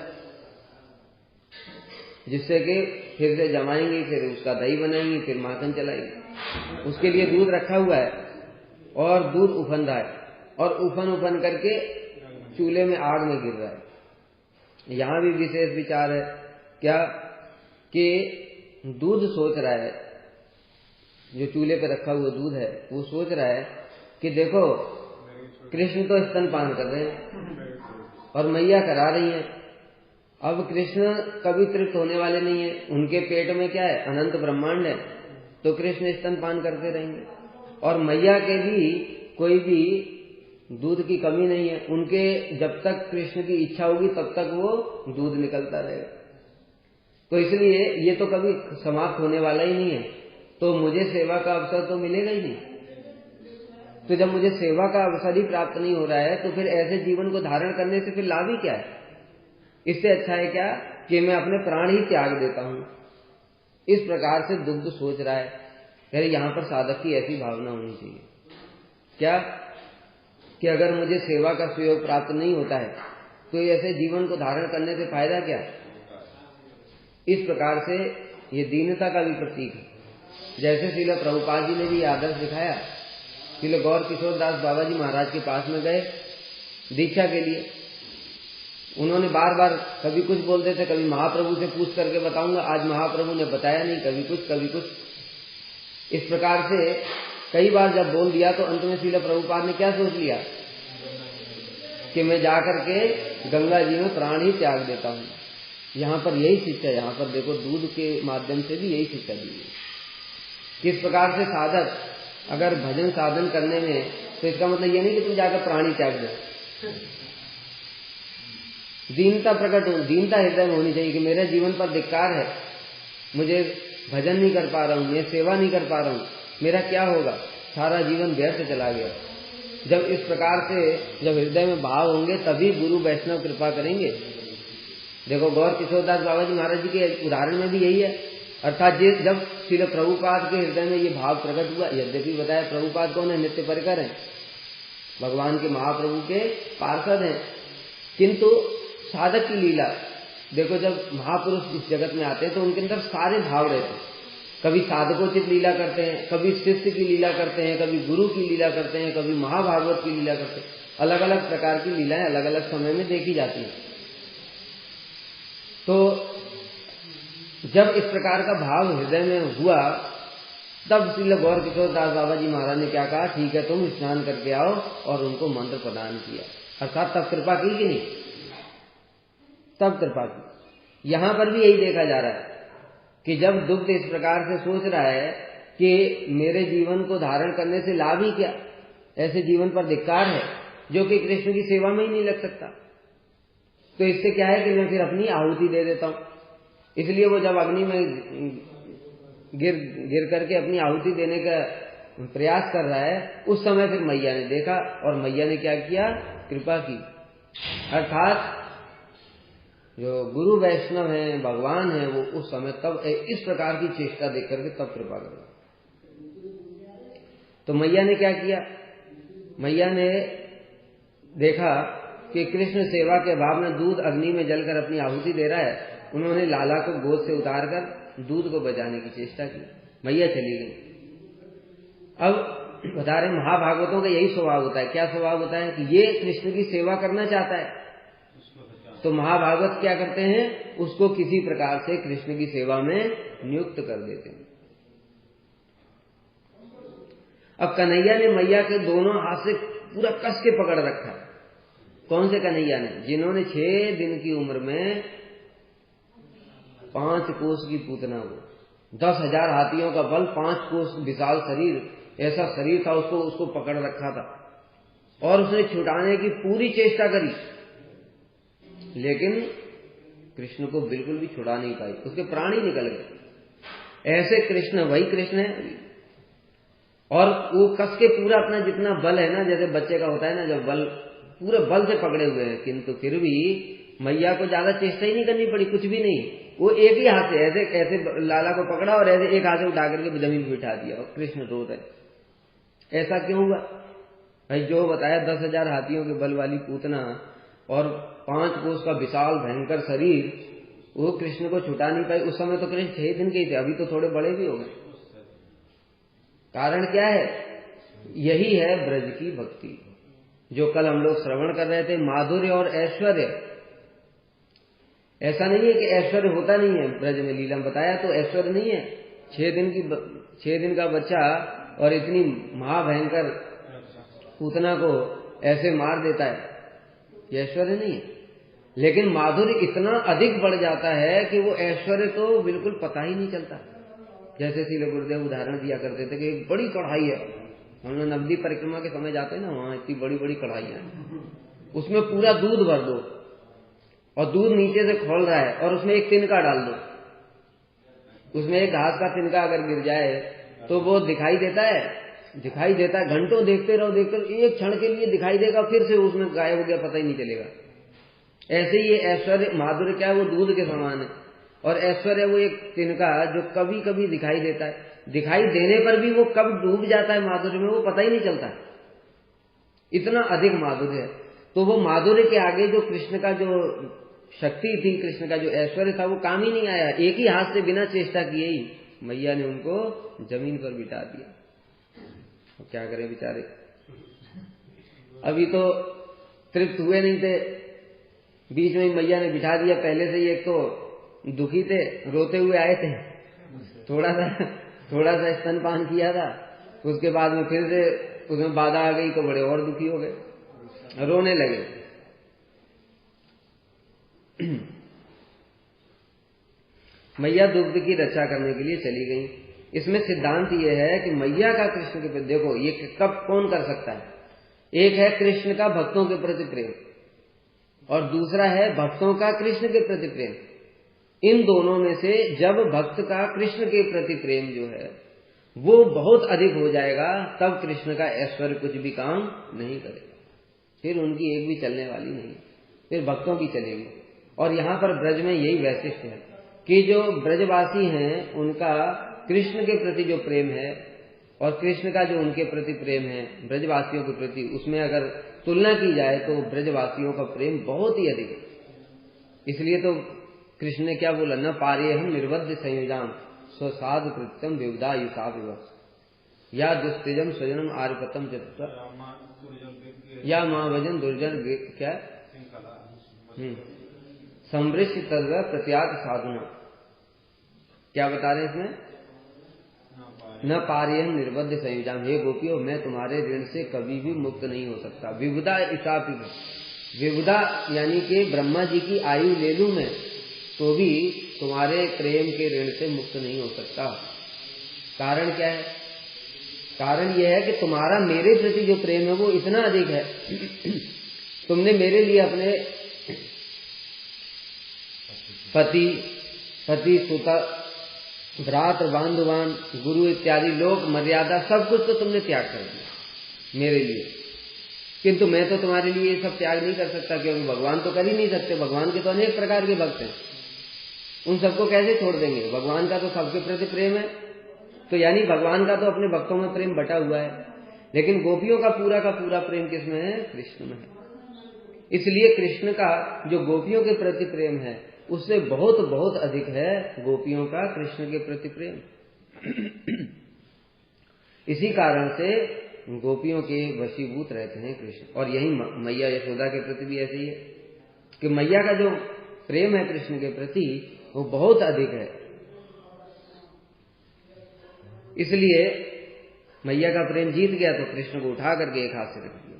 जिससे कि फिर से जमाएंगी, फिर उसका दही बनाएंगी, फिर माखन चलाएंगी। उसके लिए दूध रखा हुआ है और दूध उफन रहा है, और उफन करके चूल्हे में आग में गिर रहा है। यहां भी विशेष विचार है क्या, कि दूध सोच रहा है, जो चूल्हे पे रखा हुआ दूध है वो सोच रहा है कि देखो कृष्ण तो स्तनपान कर रहे हैं और मैया करा रही हैं, अब कृष्ण कभी तृप्त होने वाले नहीं है, उनके पेट में क्या है, अनंत ब्रह्मांड है, तो कृष्ण स्तनपान करते रहेंगे। और मैया के भी कोई भी दूध की कमी नहीं है, उनके जब तक कृष्ण की इच्छा होगी तब तक वो दूध निकलता रहेगा। तो इसलिए ये तो कभी समाप्त होने वाला ही नहीं है, तो मुझे सेवा का अवसर तो मिलेगा ही नहीं। तो जब मुझे सेवा का अवसर ही प्राप्त नहीं हो रहा है, तो फिर ऐसे जीवन को धारण करने से फिर लाभ ही क्या है। इससे अच्छा है क्या कि मैं अपने प्राण ही त्याग देता हूं। इस प्रकार से दुग्ध सोच रहा है। अरे यहां पर साधक की ऐसी भावना होनी चाहिए क्या, कि अगर मुझे सेवा का सुयोग प्राप्त नहीं होता है तो ऐसे जीवन को धारण करने से फायदा क्या। इस प्रकार से ये दीनता का भी प्रतीक है। जैसे श्रील प्रभुपाद जी ने भी आदर्श दिखाया, श्रील गौर किशोर दास बाबा जी महाराज के पास में गए दीक्षा के लिए। उन्होंने बार बार कभी कुछ बोलते थे, कभी महाप्रभु से पूछ करके बताऊंगा, आज महाप्रभु ने बताया नहीं, कभी कुछ। इस प्रकार से कई बार जब बोल दिया तो अंत में श्रील प्रभुपाद ने क्या सोच लिया कि मैं जाकर के गंगा जी में प्राण ही त्याग देता हूं। यहां पर यही शिक्षा है, यहां पर देखो दूध के माध्यम से भी यही शिक्षा दी है। किस प्रकार से साधक अगर भजन साधन करने में, तो इसका मतलब ये नहीं कि तुम जाकर प्राण ही त्याग दो। दीनता प्रकट हो, दीनता हृदय में होनी चाहिए कि मेरे जीवन पर धिक्कार है, मुझे भजन नहीं कर पा रहा हूं, मैं सेवा नहीं कर पा रहा हूं, मेरा क्या होगा, सारा जीवन व्यर्थ चला गया। जब इस प्रकार से जब हृदय में भाव होंगे तभी गुरु वैष्णव कृपा करेंगे। देखो गौर किशोरदास बाबा जी महाराज जी के उदाहरण में भी यही है, अर्थात जब श्रील प्रभुपाद के हृदय में ये भाव प्रकट हुआ। यद्यपि बताया प्रभुपाद कौन है, नित्य परिकर है, भगवान के महाप्रभु के पार्षद हैं, किंतु साधक की लीला देखो, जब महापुरुष इस जगत में आते हैं तो उनके अंदर सारे भाव रहते हैं। कभी साधकोचित लीला करते हैं, कभी शिष्य की लीला करते हैं, कभी गुरु की लीला करते हैं, कभी महाभागवत की लीला करते हैं। अलग अलग प्रकार की लीलाएं अलग अलग समय में देखी जाती हैं। तो जब इस प्रकार का भाव हृदय में हुआ, तब श्रील गौर किशोर दास बाबा जी महाराज ने क्या कहा, ठीक है तुम स्नान करके आओ, और उनको मंत्र प्रदान किया। अर्थात तब कृपा की कि नहीं, तब कृपा की। यहां पर भी यही देखा जा रहा है कि जब दुग्ध इस प्रकार से सोच रहा है कि मेरे जीवन को धारण करने से लाभ ही क्या, ऐसे जीवन पर धिक्कार है जो कि कृष्ण की सेवा में ही नहीं लग सकता, तो इससे क्या है कि मैं फिर अपनी आहुति दे देता हूं। इसलिए वो जब अग्नि में गिर करके अपनी आहुति देने का प्रयास कर रहा है, उस समय फिर मैया ने देखा, और मैया ने क्या किया, कृपा की। अर्थात जो गुरु वैष्णव हैं, भगवान हैं, वो उस समय तब इस प्रकार की चेष्टा देख करके तब कृपा कर। तो मैया ने क्या किया, मैया ने देखा कि कृष्ण सेवा के अभाव में दूध अग्नि में जलकर अपनी आहुति दे रहा है। उन्होंने लाला को गोद से उतारकर दूध को बचाने की चेष्टा की, मैया चली गई। अब बता रहे महाभागवतों का यही स्वभाव होता है। क्या स्वभाव होता है कि ये कृष्ण की सेवा करना चाहता है, तो महाभागवत क्या करते हैं, उसको किसी प्रकार से कृष्ण की सेवा में नियुक्त कर देते हैं। अब कन्हैया ने मैया के दोनों हाथ से पूरा कस के पकड़ रखा। कौन से कन्हैया ने, जिन्होंने 6 दिन की उम्र में 5 कोस की पूतना को, 10,000 हाथियों का बल, 5 कोस विशाल शरीर, ऐसा शरीर था, उसको पकड़ रखा था, और उसने छुड़ाने की पूरी चेष्टा करी, लेकिन कृष्ण को बिल्कुल भी छुड़ा नहीं पाई, उसके प्राण ही निकल गए। ऐसे कृष्ण वही कृष्ण है, और वो कस के पूरा अपना जितना बल है ना, जैसे बच्चे का होता है ना, जब बल पूरे बल से पकड़े हुए हैं, किंतु फिर भी मैया को ज्यादा चेष्टा ही नहीं करनी पड़ी, कुछ भी नहीं। वो एक ही हाथ से ऐसे लाला को पकड़ा और ऐसे एक हाथ से उठा करके जमीन पर बिठा दिया, और कृष्ण रो रहे। ऐसा क्यों हुआ भाई? जो बताया 10,000 हाथियों के बल वाली पूतना और 5 कोस का विशाल भयंकर शरीर, वो कृष्ण को छुटा नहीं पाई। उस समय तो कृष्ण 6 दिन के ही थे, अभी तो थोड़े बड़े भी हो गए। कारण क्या है? यही है ब्रज की भक्ति, जो कल हम लोग श्रवण कर रहे थे, माधुर्य और ऐश्वर्य। ऐसा नहीं है कि ऐश्वर्य होता नहीं है ब्रज में, लीला में बताया तो ऐश्वर्य नहीं है। 6 दिन का बच्चा और इतनी महाभयंकर पूतना को ऐसे मार देता है, ये ऐश्वर्य नहीं है। लेकिन माधुर्य इतना अधिक बढ़ जाता है कि वो ऐश्वर्य तो बिल्कुल पता ही नहीं चलता। जैसे श्रील गुरुदेव उदाहरण दिया करते थे कि एक बड़ी कढ़ाई है, हम लोग नवदी परिक्रमा के समय जाते हैं ना, वहां इतनी बड़ी बड़ी कढ़ाइयां हैं, उसमें पूरा दूध भर दो, और दूध नीचे से खोल रहा है, और उसमें एक तिनका डाल दो, उसमें एक घास का तिनका अगर गिर जाए तो वो दिखाई देता है, दिखाई देता है। घंटों देखते रहो, एक क्षण के लिए दिखाई देगा, फिर से उसमें गायब हो गया, पता ही नहीं चलेगा। ऐसे ही ये ऐश्वर्य माधुर्य क्या है, वो दूध के समान है, और ऐश्वर्य वो एक तिनका जो कभी कभी दिखाई देता है, दिखाई देने पर भी वो कब डूब जाता है माधुर्य में, वो पता ही नहीं चलता, इतना अधिक माधुर्य है। तो वो माधुर्य के आगे जो कृष्ण का जो शक्ति थी, कृष्ण का जो ऐश्वर्य था, वो काम ही नहीं आया। एक ही हाथ से बिना चेष्टा किए ही मैया ने उनको जमीन पर बिठा दिया। अब क्या करें बेचारे, अभी तो तृप्त हुए नहीं थे, बीच में मैया ने बिठा दिया। पहले से ही एक तो दुखी थे, रोते हुए आए थे, थोड़ा सा स्तनपान किया था, उसके बाद में फिर से उसमें बाधा आ गई तो बड़े और दुखी हो गए, रोने लगे। मैया दुग्ध की रक्षा करने के लिए चली गई। इसमें सिद्धांत यह है कि मैया का कृष्ण के प्रति, देखो ये कब कौन कर सकता है, एक है कृष्ण का भक्तों के प्रति प्रेम, और दूसरा है भक्तों का कृष्ण के प्रति प्रेम। इन दोनों में से जब भक्त का कृष्ण के प्रति प्रेम जो है वो बहुत अधिक हो जाएगा, तब कृष्ण का ऐश्वर्य कुछ भी काम नहीं करेगा, फिर उनकी एक भी चलने वाली नहीं, फिर भक्तों की चलेगी। और यहां पर ब्रज में यही वैशिष्ट्य है कि जो ब्रजवासी हैं उनका कृष्ण के प्रति जो प्रेम है और कृष्ण का जो उनके प्रति प्रेम है ब्रजवासियों के प्रति, उसमें अगर तुलना की जाए तो ब्रजवासियों का प्रेम बहुत ही अधिक है। इसलिए तो कृष्ण ने क्या बोला, न पारे हम निर्वध्य संयोजाम स्वसाधु कृत्यम विविधा युषा विवश या दुस्तेजम स्वजनम आर्यपतम चतुर या माँ भजन दुर्जन क्या संवृष्टि तद्व प्रत्याग साधुना। क्या बता रहे हैं इसमें, न पारेयम निर्बद्ध संयुजाम, हे गोपियों मैं तुम्हारे ऋण से कभी भी मुक्त नहीं हो सकता। विबुधा इसापि, विबुधा यानी कि ब्रह्मा जी की आयु ले लूं मैं तो भी तुम्हारे प्रेम के ऋण से मुक्त नहीं हो सकता। कारण क्या है, कारण यह है कि तुम्हारा मेरे प्रति जो प्रेम है वो इतना अधिक है, तुमने मेरे लिए अपने पति सुता भ्रातृ बांधुवान गुरु इत्यादि लोक मर्यादा सब कुछ तो तुमने त्याग कर दिया मेरे लिए, किंतु मैं तो तुम्हारे लिए ये सब त्याग नहीं कर सकता, क्योंकि भगवान तो कर ही नहीं सकते। भगवान के तो अनेक प्रकार के भक्त हैं, उन सबको कैसे छोड़ देंगे। भगवान का तो सबके प्रति प्रेम है, तो यानी भगवान का तो अपने भक्तों में प्रेम बटा हुआ है, लेकिन गोपियों का पूरा प्रेम किसमें है, कृष्ण में है। इसलिए कृष्ण का जो गोपियों के प्रति प्रेम है उससे बहुत बहुत अधिक है गोपियों का कृष्ण के प्रति प्रेम। इसी कारण से गोपियों के वशीभूत रहते हैं कृष्ण। और यही मैया यशोदा के प्रति भी ऐसे ही है कि मैया का जो प्रेम है कृष्ण के प्रति वो बहुत अधिक है। इसलिए मैया का प्रेम जीत गया तो कृष्ण को उठा करके एक हाथ से रख दिया।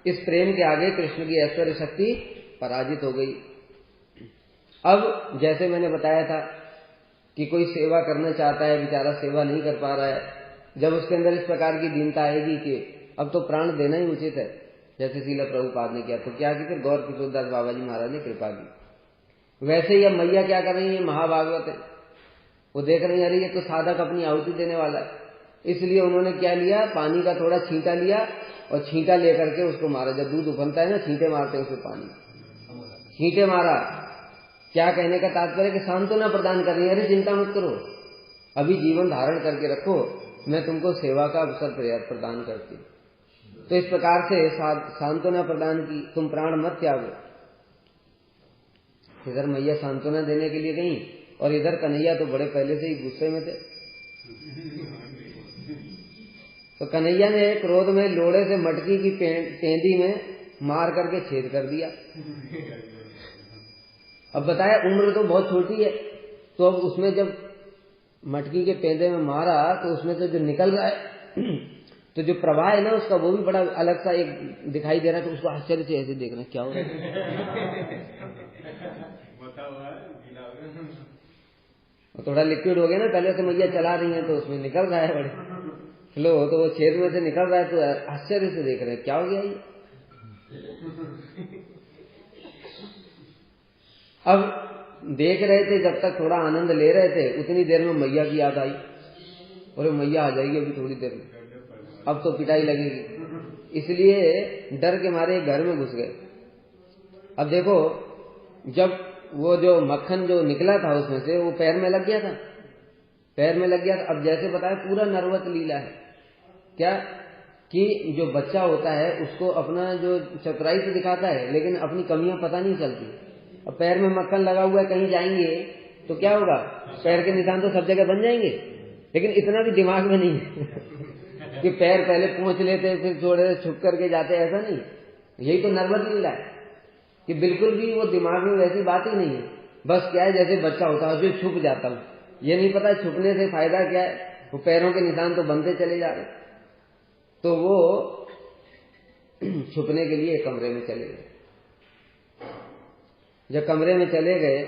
इस प्रेम के आगे कृष्ण की ऐश्वर्य शक्ति पराजित हो गई। अब जैसे मैंने बताया था कि कोई सेवा करना चाहता है, बेचारा सेवा नहीं कर पा रहा है, जब उसके अंदर इस प्रकार की दीनता आएगी कि अब तो प्राण देना ही उचित है, जैसे श्रील प्रभुपाद ने किया, तो क्या कि फिर गौर किशोरदास बाबा जी महाराज ने कृपा की। वैसे ही अब मैया क्या कर रही है, महाभागवत है, वो देख रही है अरे ये तो साधक अपनी आहुति देने वाला है, इसलिए उन्होंने क्या लिया, पानी का थोड़ा छींटा लिया और छींटा लेकर के उसको मारा। जब दूध उबलता है ना, छींटे मारते हैं उसमें पानी, छींटे मारा। क्या कहने का तात्पर्य कि सांत्वना प्रदान कर रही है, अरे चिंता मत करो, अभी जीवन धारण करके रखो, मैं तुमको सेवा का अवसर प्रदान करती हूं। तो इस प्रकार से सांत्वना प्रदान की, तुम प्राण मत त्यागो। इधर मैया सांत्वना देने के लिए गई और इधर कन्हैया तो बड़े पहले से ही गुस्से में थे। तो कन्हैया ने क्रोध में लोड़े से मटकी की पेंदी में मार करके छेद कर दिया। अब बताया उम्र तो बहुत छोटी है, तो अब उसमें जब मटकी के पेंदे में मारा तो उसमें से जो निकल रहा है तो जो प्रवाह है ना उसका वो भी बड़ा अलग सा एक दिखाई दे रहा है। तो उसको आश्चर्य से ऐसे देख रहे क्या हो रहा है। थोड़ा लिक्विड हो गया ना, पहले से मैया चला रही है तो उसमें निकल रहा है बड़े लो, तो वो छेद में से निकल रहा है तो आश्चर्य से देख रहे हैं क्या हो गया ये। अब देख रहे थे, जब तक थोड़ा आनंद ले रहे थे उतनी देर में मैया की याद आई, और मैया आ जाएगी अभी थोड़ी देर में, अब तो पिटाई लगेगी। इसलिए डर के मारे घर में घुस गए। अब देखो, जब वो जो मक्खन जो निकला था उसमें से वो पैर में लग गया था, पैर में लग गया था। अब जैसे बताया पूरा नर्वत लीला है क्या कि जो बच्चा होता है उसको अपना जो चतुराई से दिखाता है, लेकिन अपनी कमियां पता नहीं चलती। अब पैर में मक्खन लगा हुआ है, कहीं जाएंगे तो क्या होगा, पैर के निशान तो सब जगह बन जाएंगे, लेकिन इतना भी दिमाग में नहीं है कि पैर पहले पहुंच लेते फिर थोड़े छुप करके जाते, ऐसा नहीं। यही तो नर्वत लीला है कि बिल्कुल भी वो दिमाग में वैसी बात ही नहीं है। बस क्या है, जैसे बच्चा होता है जो छुप जाता हूं, ये नहीं पता छुपने से फायदा क्या है, वो पैरों के निशान तो बनते चले जा रहे। तो वो छुपने के लिए कमरे में चले गए। जब कमरे में चले गए,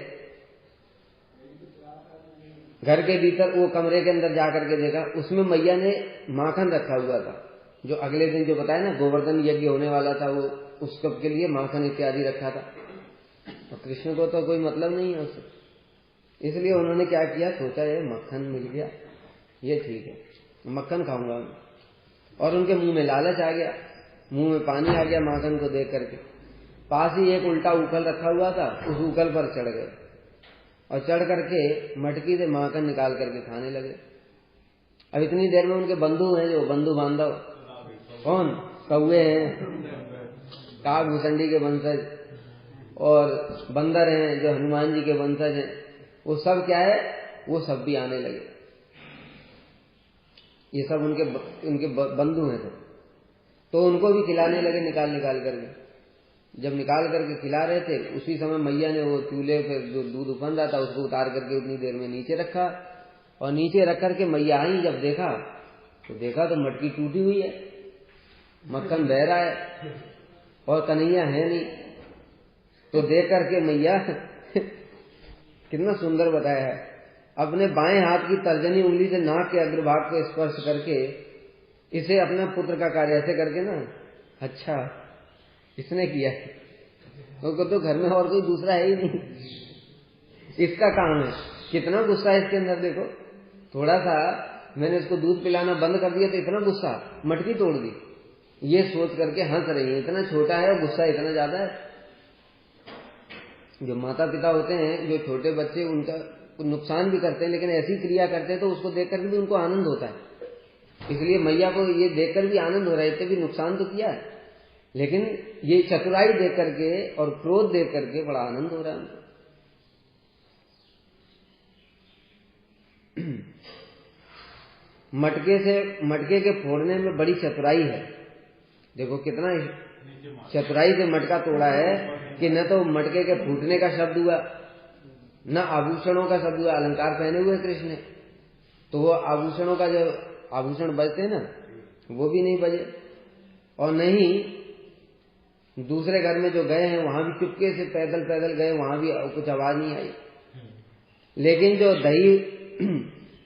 घर के भीतर वो कमरे के अंदर जाकर के देखा, उसमें मैया ने माखन रखा हुआ था, जो अगले दिन जो बताया ना गोवर्धन यज्ञ होने वाला था, वो उस कप के लिए माखन इत्यादि रखा था। और कृष्ण को तो कोई मतलब नहीं है उससे, इसलिए उन्होंने क्या किया, सोचा ये मक्खन मिल गया, ये ठीक है, मक्खन खाऊंगा। और उनके मुंह में लालच आ गया, मुंह में पानी आ गया माखन को देख करके। पास ही एक उल्टा उखल रखा हुआ था, उस उखल पर चढ़ गए और चढ़ करके मटकी से माखन निकाल करके खाने लगे। अब इतनी देर में उनके बंधु हैं, जो बंधु बांधव, कौन, कौवे हैं, काग भूसंडी के वंशज, और बंदर हैं जो हनुमान जी के वंशज हैं, वो सब क्या है, वो सब भी आने लगे। ये सब उनके बंधु हैं। तो उनको भी खिलाने लगे निकाल करके। जब निकाल करके खिला रहे थे, उसी समय मैया ने वो चूल्हे पे जो दूध उफन रहा था उसको उतार करके उतनी देर में नीचे रखा, और नीचे रख करके मैया आई। जब देखा तो मटकी टूटी हुई है, मक्खन बह रहा है और कन्हैया है नहीं। तो देख करके मैया कितना सुंदर बताया है, अपने बाएं हाथ की तर्जनी उंगली से नाक के अग्रभाग को स्पर्श करके इसे अपना पुत्र का कार्य ऐसे करके ना, अच्छा इसने किया है, तो घर में और कोई दूसरा है ही नहीं, इसका काम है। कितना गुस्सा है इसके अंदर देखो। थोड़ा सा मैंने इसको दूध पिलाना बंद कर दिया तो इतना गुस्सा, मटकी तोड़ दी, ये सोच करके हंस रही है। इतना छोटा है और गुस्सा इतना ज्यादा है। जो माता पिता होते हैं, जो छोटे बच्चे, उनका नुकसान भी करते हैं, लेकिन ऐसी क्रिया करते हैं तो उसको देख करके भी उनको आनंद होता है। इसलिए मैया को ये देखकर भी आनंद हो रहा है, इतने भी नुकसान तो किया है, लेकिन ये चतुराई देख करके और क्रोध देख करके बड़ा आनंद हो रहा है उनको। मटके के फोड़ने में बड़ी चतुराई है। देखो कितना चतुराई से मटका तोड़ा है कि न तो मटके के फूटने का शब्द हुआ, न आभूषणों का शब्द हुआ। अलंकार पहने हुए कृष्ण ने, तो वो आभूषणों का जो आभूषण बजते ना, वो भी नहीं बजे, और नहीं दूसरे घर में जो गए हैं वहां भी चुपके से पैदल गए, वहां भी कुछ आवाज नहीं आई। लेकिन जो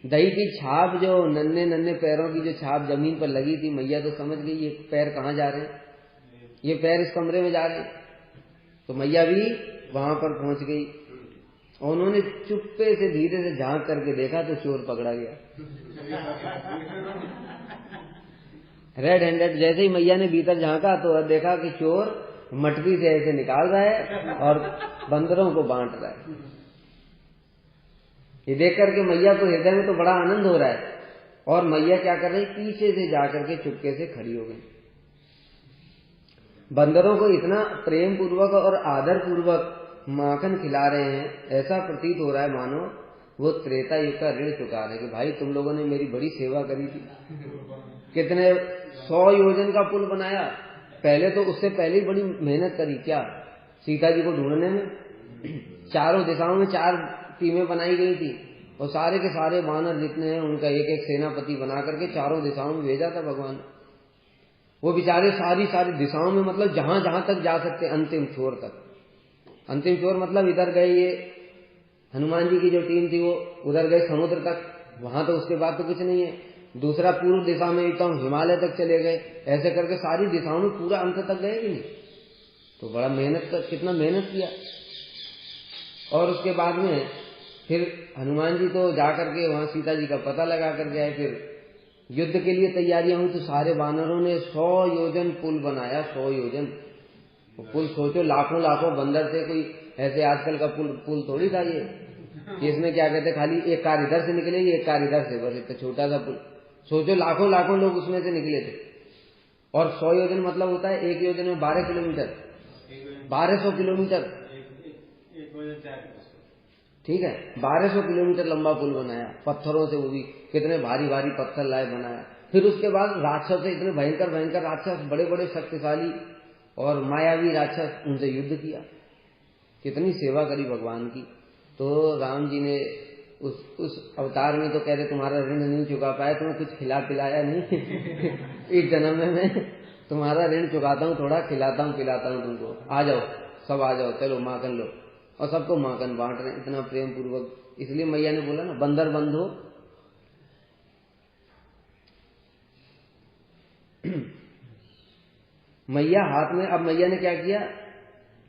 दही की छाप, जो नन्हे पैरों की जो छाप जमीन पर लगी थी, मैया तो समझ गई ये पैर कहाँ जा रहे हैं, ये पैर इस कमरे में जा रहे हैं। तो मैया भी वहां पर पहुंच गई, और उन्होंने चुप्पे से धीरे से झांक करके देखा तो चोर पकड़ा गया। Red handed. जैसे ही मैया ने भीतर झांका तो देखा कि चोर मटकी से ऐसे निकाल रहा है और बंदरों को बांट रहा है। ये देख करके मैया को हृदय में तो बड़ा आनंद हो रहा है, और मैया क्या कर रही, पीछे से जाकर के चुपके से खड़ी हो गई। बंदरों को इतना प्रेम पूर्वक और आदर पूर्वक माखन खिला रहे हैं, ऐसा प्रतीत हो रहा है मानो वो त्रेता युग का ऋण चुका रहे कि भाई तुम लोगों ने मेरी बड़ी सेवा करी थी। कितने 100 योजन का पुल बनाया, पहले तो उससे पहले ही बड़ी मेहनत करी। क्या, सीता जी को ढूंढने में चारों दिशाओं में 4 टीमें बनाई गई थी, और सारे के सारे वानर जितने हैं उनका एक एक सेनापति बना करके चारों दिशाओं में भेजा था भगवान। वो बेचारे सारी दिशाओं में, मतलब जहां जहां तक जा सकते, अंतिम छोर तक। अंतिम छोर मतलब इधर गए, ये हनुमान जी की जो टीम थी वो उधर गए समुद्र तक, वहां तो उसके बाद तो कुछ नहीं है। दूसरा पूर्व दिशा में तो हिमालय तक चले गए। ऐसे करके सारी दिशाओं में पूरा अंत तक गए कि नहीं। तो बड़ा कितना मेहनत किया। और उसके बाद में फिर हनुमान जी तो जाकर के वहां सीता जी का पता लगा करके आए। फिर युद्ध के लिए तैयारियां हुई तो सारे वानरों ने 100 योजन पुल बनाया। 100 योजन पुल, सोचो लाखों बंदर थे, कोई ऐसे आजकल का पुल थोड़ी था ये। इसमें क्या कहते, खाली एक कार इधर से निकलेगी, एक कार इधर से, बस इतना छोटा सा पुल। सोचो लाखों लोग उसमें से निकले थे। और 100 योजन मतलब होता है, एक योजन में 12 किलोमीटर, 1200 किलोमीटर, ठीक है। 1200 किलोमीटर लंबा पुल बनाया पत्थरों से, वो भी कितने भारी पत्थर लाए बनाया। फिर उसके बाद राक्षस से, इतने भयंकर राक्षस, बड़े शक्तिशाली और मायावी राक्षस, उनसे युद्ध किया। कितनी सेवा करी भगवान की। तो राम जी ने उस अवतार में तो कह रहे तुम्हारा ऋण नहीं चुका पाया, तुम्हें कुछ खिला पिलाया नहीं। इस जन्म में मैं तुम्हारा ऋण चुकाता हूँ, थोड़ा खिलाता हूँ पिलाता हूँ तुमको, आ जाओ सब आ जाओ, चलो माखन लो। और सबको माखन बांट रहे इतना प्रेम पूर्वक। इसलिए मैया ने बोला ना, बंदर बंधो। मैया हाथ में, अब मैया ने क्या किया,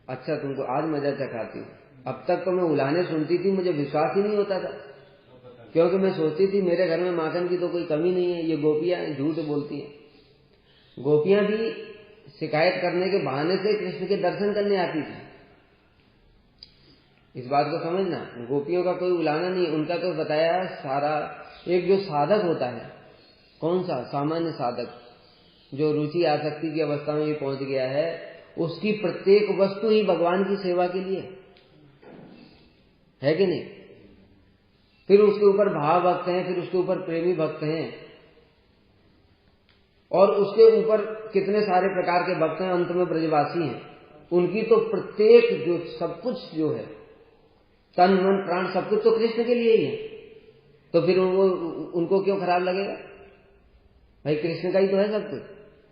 अच्छा तुमको आज मजा चखाती हूँ। अब तक तो मैं उलाने सुनती थी, मुझे विश्वास ही नहीं होता था, क्योंकि मैं सोचती थी मेरे घर में माखन की तो कोई कमी नहीं है, ये गोपियां झूठ बोलती हैं। गोपियां भी शिकायत करने के बहाने से कृष्ण के दर्शन करने आती थी। इस बात को समझना, गोपियों का कोई उलाना नहीं, उनका तो बताया सारा। एक जो साधक होता है, कौन सा? सामान्य साधक, जो रुचि आसक्ति की अवस्था में भी पहुंच गया है, उसकी प्रत्येक वस्तु ही भगवान की सेवा के लिए है कि नहीं? फिर उसके ऊपर भाव भक्त हैं, फिर उसके ऊपर प्रेमी भक्त हैं, और उसके ऊपर कितने सारे प्रकार के भक्त हैं, अंत में ब्रजवासी हैं। उनकी तो प्रत्येक जो सब कुछ जो है, तन मन प्राण सब कुछ तो कृष्ण के लिए ही है। तो फिर वो उनको क्यों खराब लगेगा? भाई कृष्ण का ही तो है सब कुछ,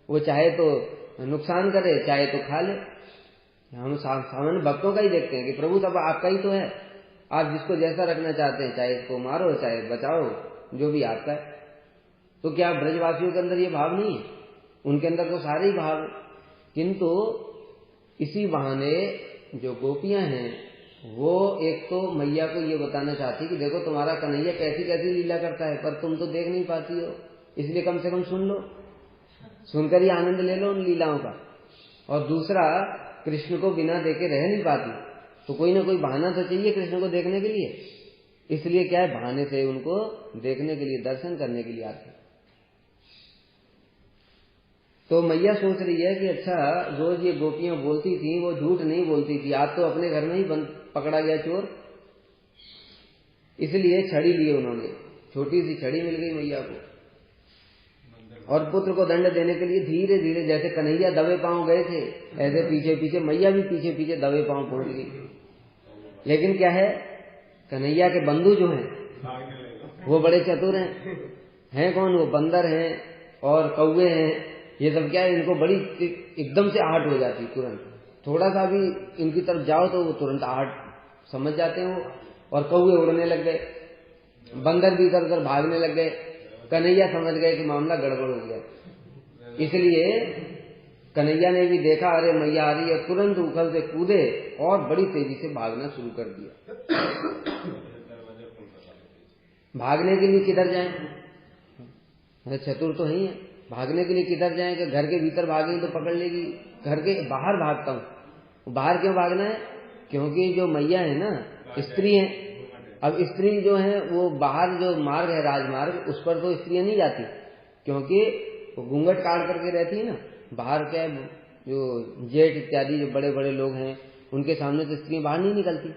वो चाहे तो नुकसान करे, चाहे तो खा ले। हम सामान्य भक्तों का ही देखते हैं कि प्रभु सब आपका ही तो है, आप जिसको जैसा रखना चाहते हैं, चाहे इसको मारो चाहे बचाओ, जो भी आपका है। तो क्या ब्रजवासियों के अंदर ये भाव नहीं है? उनके अंदर तो सारे ही भाव है। किंतु इसी बहाने जो गोपियां हैं, वो एक तो मैया को ये बताना चाहती कि देखो तुम्हारा कन्हैया कैसी कैसी लीला करता है, पर तुम तो देख नहीं पाती हो, इसलिए कम से कम सुन लो, सुनकर ही आनंद ले लो उन लीलाओं का। और दूसरा, कृष्ण को बिना देखे रह नहीं पाती, तो कोई ना कोई बहाना तो चाहिए कृष्ण को देखने के लिए। इसलिए क्या है, बहाने से उनको देखने के लिए, दर्शन करने के लिए आते। तो मैया सोच रही है कि अच्छा, रोज ये गोपियां बोलती थी, वो झूठ नहीं बोलती थी, आज तो अपने घर में ही पकड़ा गया चोर। इसलिए छड़ी लिए उन्होंने, छोटी सी छड़ी मिल गई मैया को, और पुत्र को दंड देने के लिए धीरे धीरे, जैसे कन्हैया दबे पांव गए थे, ऐसे पीछे पीछे मैया भी पीछे पीछे दबे पांव पहुंच गई। लेकिन क्या है, कन्हैया के बंधु जो हैं वो बड़े चतुर हैं कौन? वो बंदर हैं और कौवे हैं। ये सब क्या है, इनको बड़ी एकदम से आहट हो जाती तुरंत, थोड़ा सा भी इनकी तरफ जाओ तो वो तुरंत आहट समझ जाते हैं वो। और कौवे उड़ने लग गए, बंदर भी इधर उधर भागने लग गए। कन्हैया समझ गए कि मामला गड़बड़ हो गया, इसलिए कन्हैया ने भी देखा अरे मैया आ रही है, तुरंत उखल से कूदे और बड़ी तेजी से भागना शुरू कर दिया। भागने के लिए किधर जाएं? अरे चतुर तो ही है, भागने के लिए किधर जाएं? कि घर के भीतर भागेंगे तो पकड़ लेगी, घर के बाहर भागता हूं। बाहर क्यों भागना है? क्योंकि जो मैया है ना, स्त्री है। अब स्त्री जो है वो बाहर जो मार्ग है, राजमार्ग, उस पर तो स्त्रियां नहीं जाती, क्योंकि वो घूंघट काट करके रहती है ना। बाहर क्या जो जेठ इत्यादि जो बड़े बड़े लोग हैं, उनके सामने तो स्त्रियां बाहर नहीं निकलती।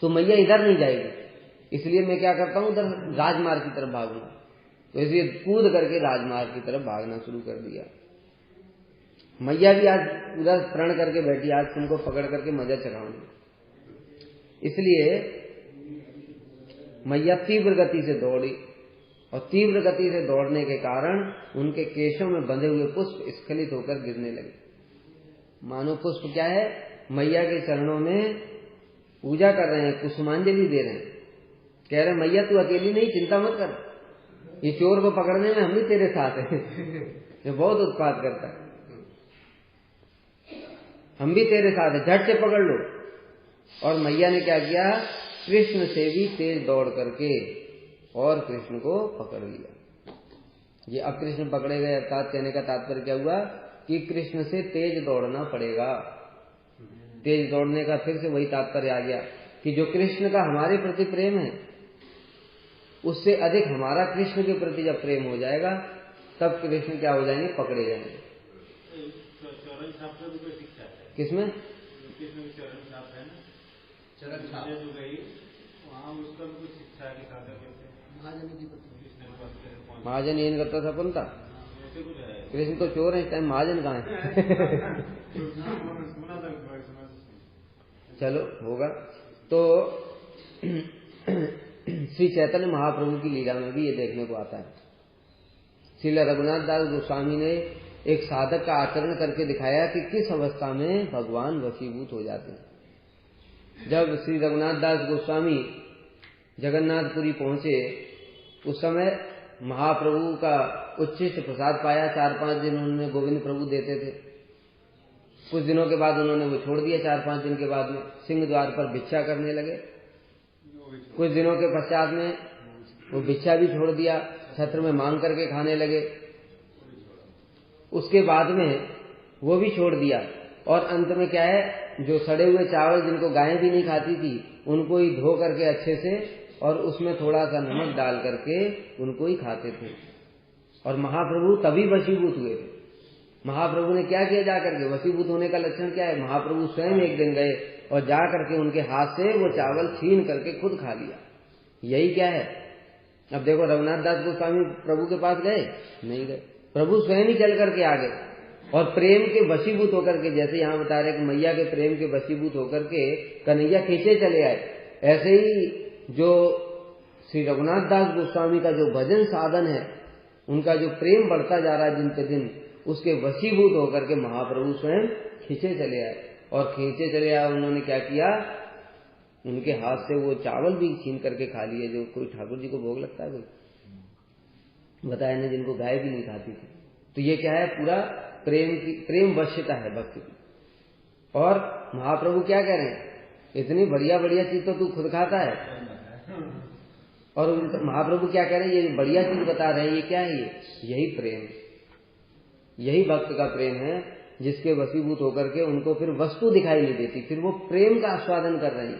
तो मैया इधर नहीं जाएगी, इसलिए मैं क्या करता हूं, उधर राजमार्ग की तरफ भागूंगा। तो इसलिए कूद करके राजमार्ग की तरफ भागना शुरू कर दिया। मैया भी आज उधर प्रण करके बैठी, आज तुमको पकड़ करके मजा चढ़ाऊंगी। इसलिए मैया तीव्र गति से दौड़ी, और तीव्र गति से दौड़ने के कारण उनके केशों में बंधे हुए पुष्प स्खलित होकर गिरने लगे। मानो पुष्प क्या है, मैया के चरणों में पूजा कर रहे हैं, कुसुमांजलि दे रहे हैं, कह रहे मैया तू अकेली नहीं, चिंता मत कर, ये चोर को पकड़ने में हम भी तेरे साथ हैं। ये बहुत उत्पात करता है, हम भी तेरे साथ हैं, झट से पकड़ लो। और मैया ने क्या किया, कृष्ण से भी तेज दौड़ करके और कृष्ण को पकड़ लिया। ये अब कृष्ण पकड़े गए, अर्थात कहने का तात्पर्य क्या हुआ कि कृष्ण से तेज दौड़ना पड़ेगा। तेज दौड़ने का फिर से वही तात्पर्य आ गया कि जो कृष्ण का हमारे प्रति प्रेम है, उससे अधिक हमारा कृष्ण के प्रति जब प्रेम हो जाएगा, तब कृष्ण क्या हो जाएंगे, पकड़े जाएंगे। किसमें? महाजन ये करता था पंता, कृष्ण तो चोर है, इस टाइम महाजन कहाँ है? चलो होगा। तो श्री चैतन्य महाप्रभु की लीला में भी ये देखने को आता है। श्रील रघुनाथ दास गोस्वामी ने एक साधक का आचरण करके दिखाया कि किस अवस्था में भगवान वशीभूत हो जाते हैं। जब श्री रघुनाथ दास गोस्वामी जगन्नाथपुरी पहुंचे, उस समय महाप्रभु का उच्छिष्ट प्रसाद पाया। 4-5 दिन उन्होंने गोविंद प्रभु देते थे। कुछ दिनों के बाद उन्होंने वो छोड़ दिया। 4-5 दिन के बाद में सिंह द्वार पर भिक्षा करने लगे। कुछ दिनों के पश्चात में वो भिक्षा भी छोड़ दिया, छत्र में मांग करके खाने लगे। उसके बाद में वो भी छोड़ दिया, और अंत में क्या है, जो सड़े हुए चावल जिनको गायें भी नहीं खाती थी उनको ही धो करके अच्छे से और उसमें थोड़ा सा नमक डाल करके उनको ही खाते थे। और महाप्रभु तभी वशीभूत हुए थे। महाप्रभु ने क्या किया जाकर के, वशीभूत होने का लक्षण क्या है, महाप्रभु स्वयं एक दिन गए और जा करके उनके हाथ से वो चावल छीन करके खुद खा लिया। यही क्या है। अब देखो रघुनाथ दास गोस्वामी प्रभु के पास गए नहीं गए, प्रभु स्वयं ही चल करके आ गए और प्रेम के वशीभूत होकर के, जैसे यहाँ बता रहे कि मैया के प्रेम के वशीभूत होकर के कन्हैया खींचे चले आए, ऐसे ही जो श्री रघुनाथ दास गोस्वामी का जो भजन साधन है, उनका जो प्रेम बढ़ता जा रहा है दिन पे दिन, उसके वशीभूत होकर के महाप्रभु स्वयं खींचे चले आए। और खींचे चले आए, उन्होंने क्या किया, उनके हाथ से वो चावल भी छीन करके खा लिए जो कोई ठाकुर जी को भोग लगता है, कोई बताया ना, जिनको गाय भी नहीं खाती थी। तो ये क्या है, पूरा प्रेम वश्यता है भक्ति की। और महाप्रभु क्या कह रहे हैं, इतनी बढ़िया बढ़िया चीज तो तू खुद खाता है। और महाप्रभु क्या कह रहे हैं, ये बढ़िया चीज बता रहे हैं, ये क्या है, ये यही प्रेम, यही भक्त का प्रेम है, जिसके वशीभूत होकर के उनको फिर वस्तु दिखाई नहीं देती, फिर वो प्रेम का आस्वादन कर रहे हैं,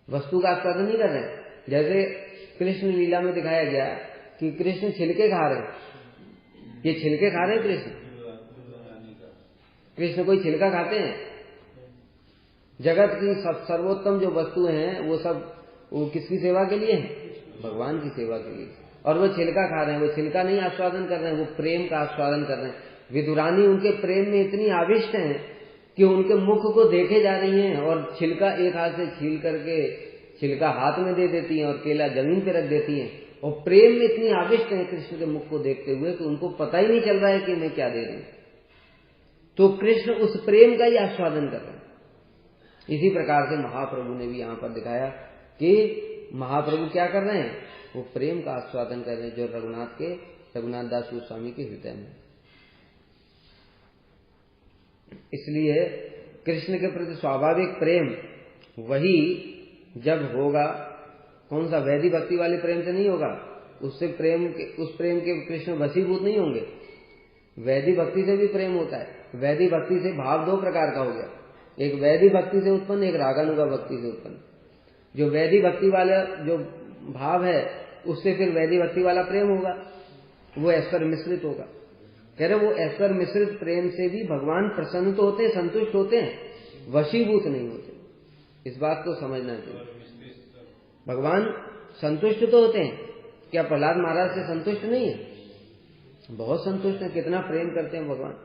वस्तु का आस्वादन नहीं कर रहे हैं। जैसे कृष्ण लीला में दिखाया गया कि कृष्ण छिलके खा रहे हैं, ये छिलके खा रहे हैं कृष्ण कोई छिलका खाते हैं। जगत की सर्वोत्तम जो वस्तुएं हैं वो सब वो किसकी सेवा के लिए है, भगवान की सेवा के लिए। और वो छिलका खा रहे हैं, वो छिलका नहीं आस्वादन कर रहे हैं, वो प्रेम का आस्वादन कर रहे हैं। विदुरानी उनके प्रेम में इतनी आविष्ट हैं कि उनके मुख को देखे जा रही हैं और छिलका एक हाथ से छील करके छिलका हाथ में दे देती हैं और केला जमीन पे रख देती हैं। और प्रेम में इतनी आविष्ट हैं कृष्ण के मुख को देखते हुए कि उनको पता ही नहीं चल रहा है कि मैं क्या दे रही हूं। तो कृष्ण उस प्रेम का ही आस्वादन कर रहे हैं। इसी प्रकार से महाप्रभु ने भी यहां पर दिखाया कि महाप्रभु क्या कर रहे हैं, वो प्रेम का आस्वादन कर रहे हैं जो रघुनाथ दास गोस्वामी के हृदय में। इसलिए कृष्ण के प्रति स्वाभाविक प्रेम वही जब होगा, कौन सा, वैदिक भक्ति वाले प्रेम से नहीं होगा, उससे उस प्रेम के कृष्ण वशीभूत नहीं होंगे। वैदिक भक्ति से भी प्रेम होता है। वैदिक भक्ति से भाव दो प्रकार का हो गया, एक वैदिक भक्ति से उत्पन्न, एक रागानुगा भक्ति से उत्पन्न। जो वैदिक भक्ति वाला जो भाव है उससे फिर वैदिक भक्ति वाला प्रेम होगा, वो ऐश्वर्य मिश्रित होगा। कह रहे वो ऐश्वर्य मिश्रित प्रेम से भी भगवान प्रसन्न तो होते हैं, संतुष्ट होते हैं, वशीभूत नहीं होते। इस बात को समझना चाहिए। भगवान संतुष्ट तो होते हैं, क्या प्रहलाद महाराज से संतुष्ट नहीं है, बहुत संतुष्ट है, कितना प्रेम करते हैं भगवान,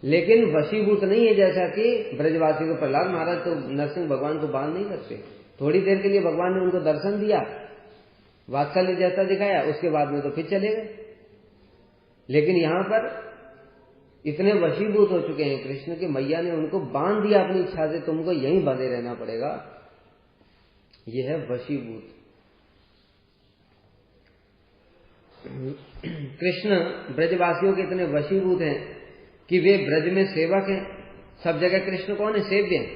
लेकिन वशीभूत नहीं है। जैसा कि ब्रजवासी को प्रहलाद महाराज तो नरसिंह भगवान को बांध नहीं करते, थोड़ी देर के लिए भगवान ने उनको दर्शन दिया, वात्सल्य जैसा दिखाया, उसके बाद में तो फिर चले गए। लेकिन यहां पर इतने वशीभूत हो चुके हैं कृष्ण के, मैया ने उनको बांध दिया अपनी इच्छा से, तुमको यहीं बंधे रहना पड़ेगा। यह है वशीभूत। कृष्ण ब्रजवासियों के इतने वशीभूत हैं कि वे ब्रज में सेवक हैं। सब जगह कृष्ण कौन है, सेव्य हैं,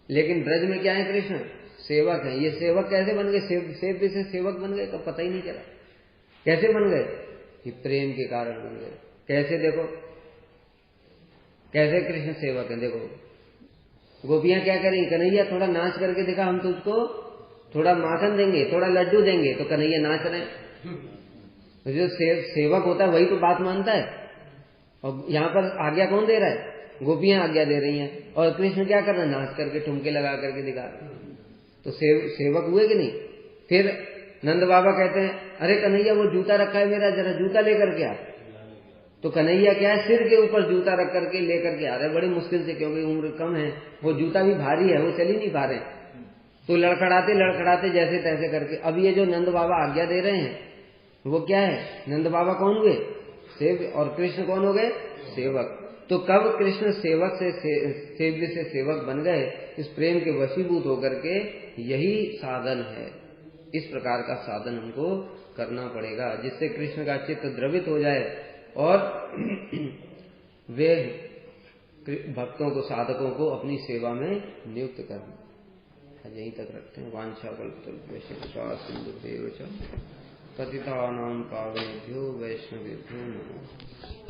लेकिन ब्रज में क्या है, कृष्ण सेवक हैं। ये सेवक कैसे बन गए, सेव्य से सेवक बन गए, कब पता ही नहीं चला कैसे बन गए, कि प्रेम के कारण बन गए। कैसे, देखो कैसे कृष्ण सेवक हैं। देखो गोपियां क्या करेंगी, कन्हैया थोड़ा नाच करके दिखा, हम तुझको थोड़ा माखन देंगे, थोड़ा लड्डू देंगे, तो कन्हैया नाच रहे हैं। जो सेवक होता है वही तो बात मानता है। और यहाँ पर आज्ञा कौन दे रहा है, गोपियां आज्ञा दे रही हैं, और कृष्ण क्या कर रहे हैं, नाच करके ठुमके लगा करके दिखा रहे हैं। तो सेवक हुए कि नहीं। फिर नंद बाबा कहते हैं, अरे कन्हैया वो जूता रखा है मेरा, जरा जूता लेकर के आ। तो कन्हैया क्या है, सिर के ऊपर जूता रख करके लेकर के आ रहे, बड़ी मुश्किल से, क्योंकि उम्र कम है, वो जूता भी भारी है, वो चल ही नहीं पा रहे। तो लड़खड़ाते लड़खड़ाते जैसे तैसे करके, अब ये जो नंद बाबा आज्ञा दे रहे हैं वो क्या है, नंद बाबा कौन हुए, सेव्य, और कृष्ण कौन हो गए, सेवक। तो कब कृष्ण सेवक से सेव्य से सेवक बन गए, इस प्रेम के वशीभूत होकर के, यही साधन है। इस प्रकार का साधन हमको करना पड़ेगा, जिससे कृष्ण का चित्त द्रवित हो जाए और वे भक्तों को, साधकों को अपनी सेवा में नियुक्त करना। यहीं तक रखते हैं। वांछा कल्पतरुभ्यश्च सिंधुभ्यैव च पतितानां पावनेभ्यो वैष्णवेभ्यो नमः।